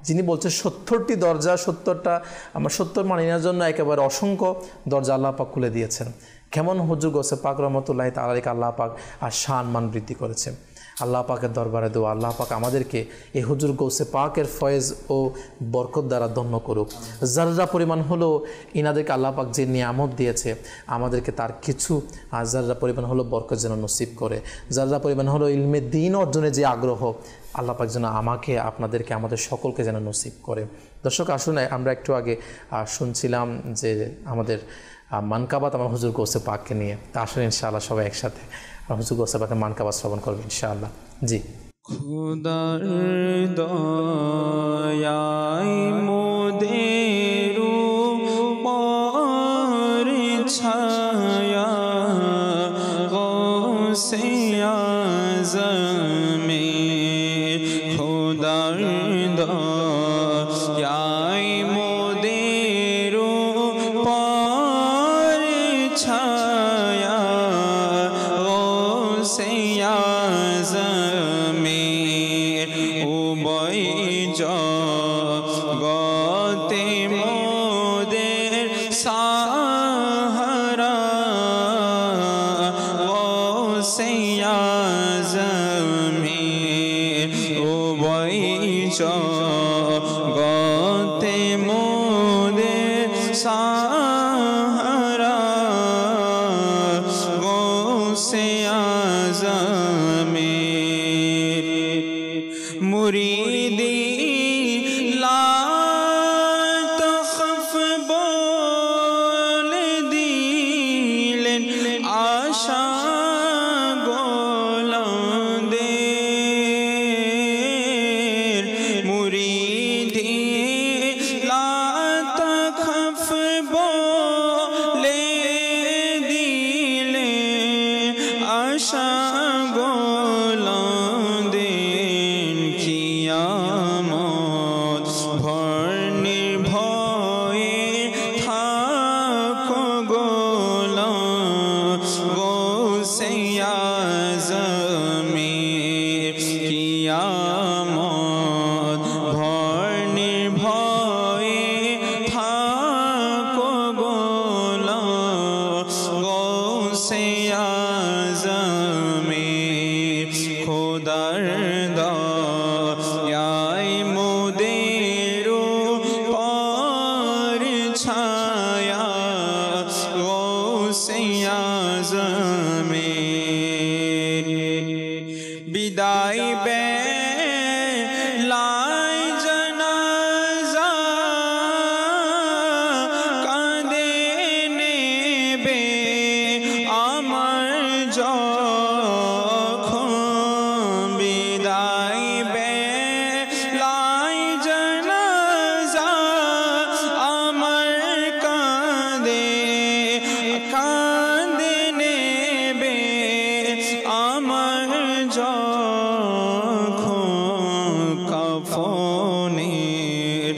যিনি বলছে 70টি দরজা, 70টা আমার 70 মানিনার জন্য একেবারে অসংখ্য দরজা আল্লাহ পাক খুলে দিয়েছেন। কেমন হুজুর গৌসে পাক রহমতুল্লাহি তাআলা আলাইহি আল্লাহ পাক আর শান মান বৃদ্ধি করেছে। আল্লাহ পাকের দরবারে দোয়া, আল্লাহ পাক আমাদেরকে এই হুজুর গৌসে পাকের ফয়েজ ও বরকত দ্বারা ধন্য করুক। যারা পরিমাণ হলো ইনাদেরকে আল্লাহ পাক যে নিয়ামত দিয়েছে, আমাদেরকে তার কিছু যারা পরিমাণ হলো বরকত যেন নসিব করে। যারা পরিমাণ হলো ইলমে দ্বীন অর্জনে যে আগ্রহ, আল্লাহ পাক যেন আমাকে, আপনাদেরকে, আমাদের সকলকে যেন নসিব করে। দর্শক আসুন আমরা একটু আগে শুনছিলাম যে আমাদের মানকাবাত আমার হুজুর গৌসে পাককে নিয়ে। তা আসলে ইনশাআল্লাহ সবাই একসাথে হুজুর গৌসে পাকের মানকাবাত শ্রবণ করবেন ইনশাআল্লাহ। জি। খুদার দয়ায় মোদের উপর ছায়া গৌসে আজমে, খুদার দয়ায় মোদের উপর ছায়া গৌসে আজমে, জগতে মোদের সাহারা গৌসে আজমে, জগতে মোদের সাহারা গৌসে আজমে, মুরিদি লা তখফ বলে দিলেন আশা গোলামদের, মুরিদি লা তখফ বলে দিলেন আশা গোলামদের, কিয়ামত ভর নির্ভয়ে থাকো গোলাম গৌসে আজমে, কিয়ামত ভর নির্ভয়ে থাকো গোলাম গৌসে আজমে, খোদার দয়ায় মোদের উপর ছায়া গৌসে আজমে, বিদায় বেলায় জানাজা কাঁদে নেবে আমার যখন, বিদায় বেলায় জানাজা আমার কাঁদে কাঁদে নেবে আমার যখন, কাফনের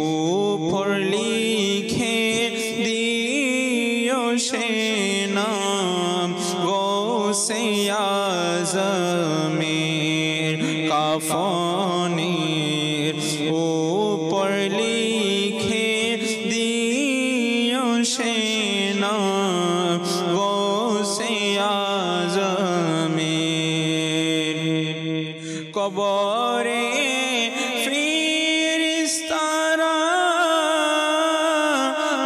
উপর লিখে দিও সে নাম গৌসে আজমের, কাফনের উপর লিখে দিও সে নাম গৌসে আজমের, কবরে ফেরেশতারা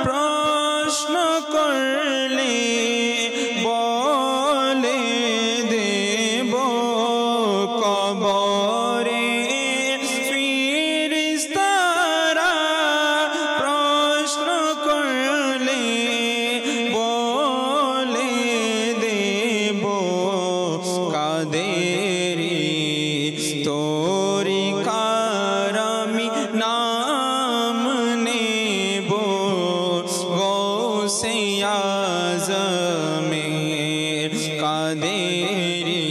প্রশ্ন করলে বলে দেব, কবরে ফেরেশতারা প্রশ্ন করলে বলে দেব, কাদেরি তোরি কারামি নাম নেব গৌসে আজমের, কাদেরি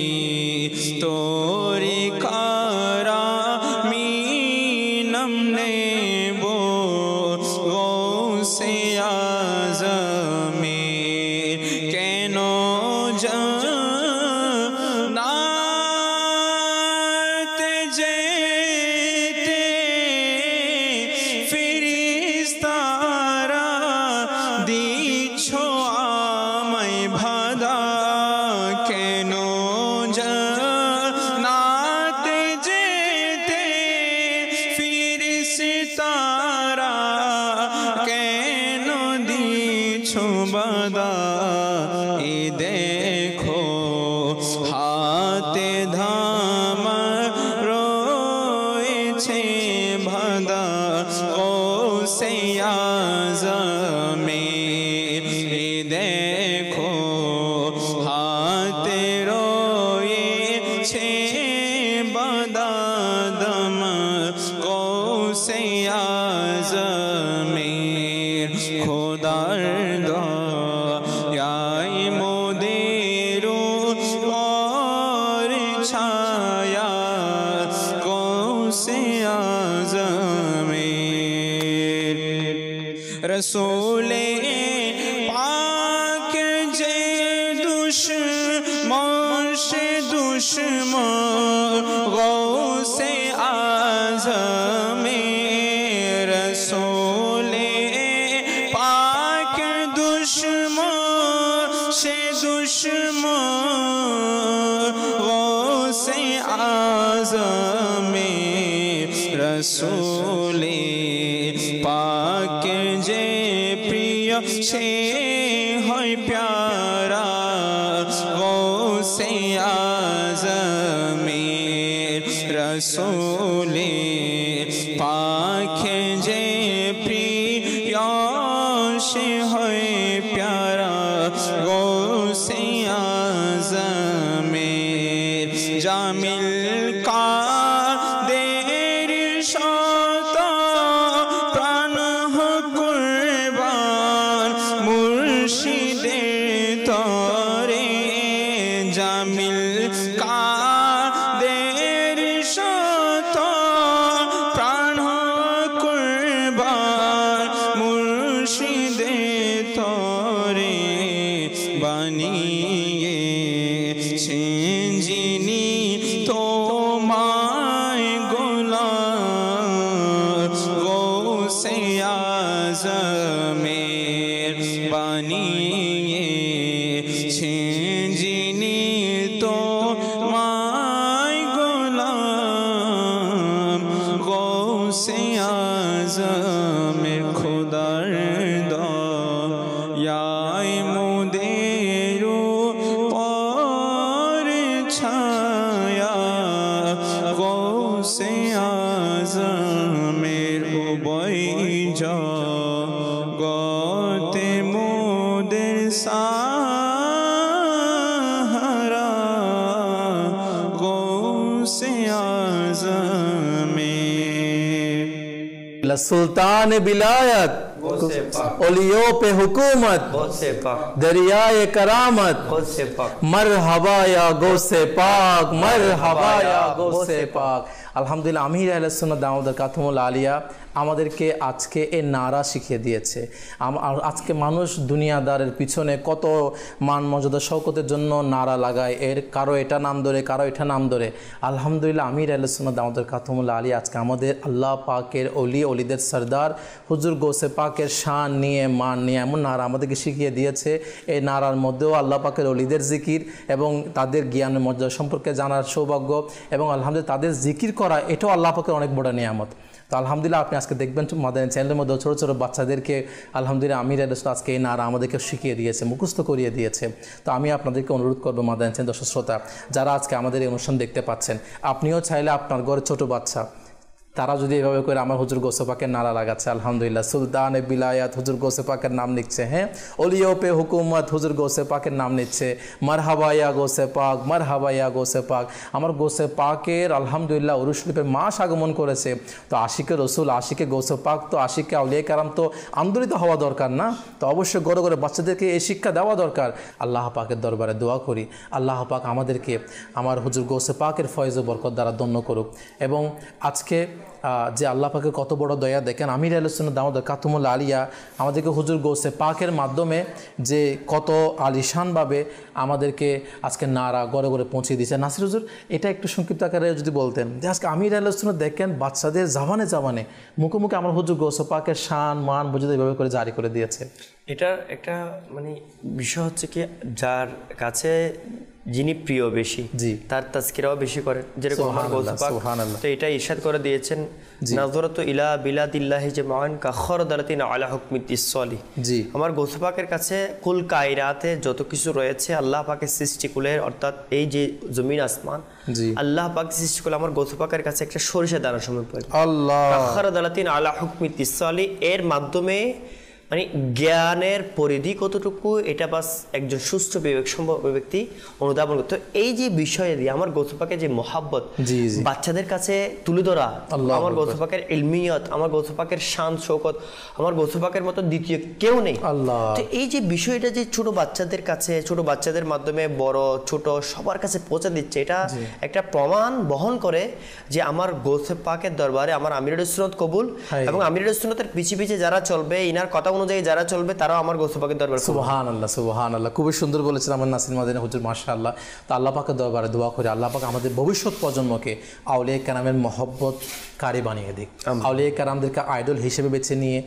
তোরি কারামি নাম নেব গৌসে আজমের, কেন জান্নাতে যেতে ফেরেশতারা দিচ্ছ আমায় বাধা, কেন জান্নাতে যেতে ফেরেশতারা কেন দিচ্ছ বাধা, এ দেখো হাতে ধামা রয়েছে বাঁধা দয়াই মোদের উপর ছায়া গৌসে আজমের রসূলে পাক যে দুশমন সে দুশমন গৌসে আজমের রসূলে পাক দুশমন সে দুশমন গৌসে আজমের রসূলে পাক যে প্রিয় সে হয় প্যারা গৌসে আজমের রসূলে পাক যে প্রিয় সে হয় প্যারা গৌসে আজমের জামিল কাদের শত প্রাণ কুরবান মুর্শিদের তরে জামিল কাদের শত প্রাণ কুরবান মুর্শিদের তরে বানিয়েছেন যিনি তোমায় গোলাম গৌসে আজমের বানিয়েছেন যিনি তোমায় গোলাম গৌসে আজমের খোদার দয়ায় মোদের উপর ছায়া গৌসে আজমের উভয় জগতে মোদের সাহারা গৌসে আজমের सुल्तान बिलायत ओलियों पे हुकूमत दरियाए करामत मरहबा या गौसे पाक मरहबा या गौसे पाक আলহামদুলিল্লাহ আমির আহলে সুন্নাত দাওয়াতুল কাথমুল আলিয়া আমাদেরকে আজকে এই নারা শিখিয়ে দিয়েছে। আজকে মানুষ দুনিয়াদারের পিছনে কত মান মর্যাদা শওকতের জন্য নারা লাগায়, এর কারো এটা নাম ধরে কারো এটা নাম ধরে। আলহামদুলিল্লাহ আমির আহলে সুন্নাত দাওয়াতুল কাথমুল আলিয়া আজকে আমাদের আল্লাহ পাকের অলিদের সরদার হুজুর গৌসে পাকের শান নিয়ে মান নিয়ে এমন নারা আমাদেরকে শিখিয়ে দিয়েছে। এই নারার মধ্যেও আল্লাহ পাকের অলিদের জিকির এবং তাদের জ্ঞানের মর্যাদা সম্পর্কে জানার সৌভাগ্য এবং আলহামদুলিল্লাহ তাদের জিকির করা এটাও আল্লাহ পাকের অনেক বড় নিয়ামত। তো আলহামদুলিল্লাহ আপনি আজকে দেখবেন মাদানী চ্যানেলের মধ্যে ছোটো ছোটো বাচ্চাদেরকে আলহামদুলিল্লাহ আমির আহলে সুন্নাত আজকে এই নারা আমাদেরকে শিখিয়ে দিয়েছে, মুখস্থ করিয়ে দিয়েছে। তো আমি আপনাদেরকে অনুরোধ করবো মাদানী চ্যানেল দর্শক শ্রোতা যারা আজকে আমাদের এই অনুষ্ঠান দেখতে পাচ্ছেন, আপনিও চাইলে আপনার ঘরে ছোটো বাচ্চা তারা যদি এভাবে করে আমার হুজুর গৌসে পাকের নারা লাগাচ্ছে, আলহামদুলিল্লাহ সুলতান বিলায়াত হুজুর গৌসে পাকের নাম নিচ্ছে, হ্যাঁ ওলিও পে হুকুমত হুজুর গৌসে পাকের নাম নিচ্ছে, মারহাবা ইয়া গৌসে পাক মারহাবা ইয়া গৌসে পাক। আমার গৌসে পাকের আলহামদুলিল্লাহ উরুস শরীফের মাস আগমন করেছে। তো আশিকে রসুল আশিকে গৌসে পাক তো আশিকে আউলিয়া কারাম তো আন্দোলিত হওয়া দরকার না? তো অবশ্যই গড়ে গড়ে বাচ্চাদেরকে এই শিক্ষা দেওয়া দরকার। আল্লাহ পাকের দরবারে দোয়া করি আল্লাহ পাক আমাদেরকে আমার হুজুর গৌসে পাকের ফয়েজ ও বরকত দ্বারা ধন্য করুক। এবং আজকে যে আল্লাহ পাকের কত বড় দয়া দেখেন, আমির আহলে সুন্নাত দাওয়াতুল কাথমুল আলিয়া আমাদেরকে হুজুর গৌসে পাকের মাধ্যমে যে কত আলিশানভাবে আমাদেরকে আজকে নারা গড়ে গড়ে পৌঁছে দিয়েছে। নাসির হুজুর এটা একটু সংক্ষিপ্ত আকারে যদি বলতেন যে আজকে আমির আহলে সুন্নাত দেখেন বাচ্চাদের জাবানে জাবানে মুখে মুখে আমার হুজুর গৌসে পাকের শান মান মর্যাদা এভাবে করে জারি করে দিয়েছে। এটার একটা মানে বিষয় হচ্ছে কি, যার কাছে যিনি প্রিয় বেশি তার তাজকিরাও বেশি করেন, যেরকম আমার গৌসে পাক তো এটা ইরশাদ করে দিয়েছেন নাযরাতু ইলা বিলাদিল্লাহি জামাআন কা খরদালাতিন আলা হুকমিতিস সলিহ। আমার গৌসে পাকের কাছে কুল কায়রাতে যত কিছু রয়েছে আল্লাহ পাকের সৃষ্টিকুলের, অর্থাৎ এই যে জমিন আসমান আল্লাহ পাক সৃষ্টিকুল আমার গৌসে পাকের কাছে একটা সরিষা দানা সময় পড়ে। আল্লাহ খরদালাতিন আলা হুকমিতিস সলিহ এর মাধ্যমে মানে জ্ঞানের পরিধি কতটুকু এটা বাস একজন সুস্থ বিবেকসম্পন্ন ব্যক্তি অনুধাবন করতে। এই যে বিষয়ে দিয়ে আমার গৌস পাকের যে মহাব্বত বাচ্চাদের কাছে তুলে ধরা, আমার গৌস পাকের ইলমিয়ত, আমার গৌস পাকের শান শৌকত, আমার গৌস পাকের মতো দ্বিতীয় কেউ নেই। তো এই যে বিষয়টা যে ছোট বাচ্চাদের কাছে, ছোট বাচ্চাদের মাধ্যমে বড় ছোট সবার কাছে পৌঁছে দিচ্ছে, এটা একটা প্রমাণ বহন করে যে আমার গৌস পাকের দরবারে আমার আমিরুল সুন্নাত কবুল, এবং আমিরুল সুন্নাতের পিছে পিছে যারা চলবে, ইনার কথা অনুযায়ী যারা চলবে, তারাও আমার গৌস পাকের দরবারে। সুবহানাল্লাহ, সুবহানাল্লাহ, খুবই সুন্দর বলেছেন আমার নাসির মাদানী হুজুর, মাশাআল্লাহ। তো আল্লাহ পাকের দরবারে দোয়া করে আল্লাহ পাক আমাদের ভবিষ্যৎ প্রজন্মকে আউলিয়া কেরামের মহব্বতকারী বানিয়ে দিক, আউলিয়া কেরামদেরকে আইডল হিসেবে বেছে নিয়ে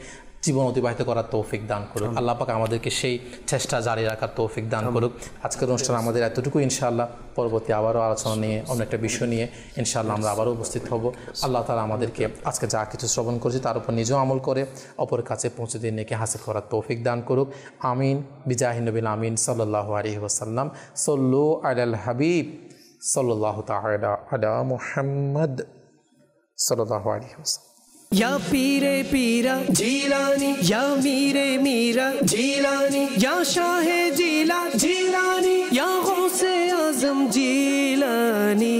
জীবন অতিবাহিত করার তৌফিক দান করুক। আল্লাহ পাক আমাদেরকে সেই চেষ্টা জারি রাখার তৌফিক দান করুক। আজকের অনুষ্ঠান আমাদের এতটুকু, ইনশাআল্লাহ পরবর্তী আবারও আলোচনা নিয়ে অন্য একটা বিষয় নিয়ে ইনশাআল্লাহ আমরা আবারও উপস্থিত হব। আল্লাহ তাআলা আমাদেরকে আজকে যা কিছু শ্রবণ করেছি তার উপর নিজেও আমল করে অপরের কাছে পৌঁছে দিয়ে নেকি হাসিল করার তৌফিক দান করুক। আমিন বিজাহি নবিল আমিন সাল্লাল্লাহু আলাইহি ওয়াসাল্লাম। সল্লু আলাল হাবিব সাল্লাল্লাহু তাআলা আলা মুহাম্মদ সাল্লাল্লাহু আলাইহি ওয়াসাল্লাম। या पीरे पीरा जीलानी, या मीरे मीरा जीलानी, या शाहे जीला जीलानी, या गौसे आजम जीलानी।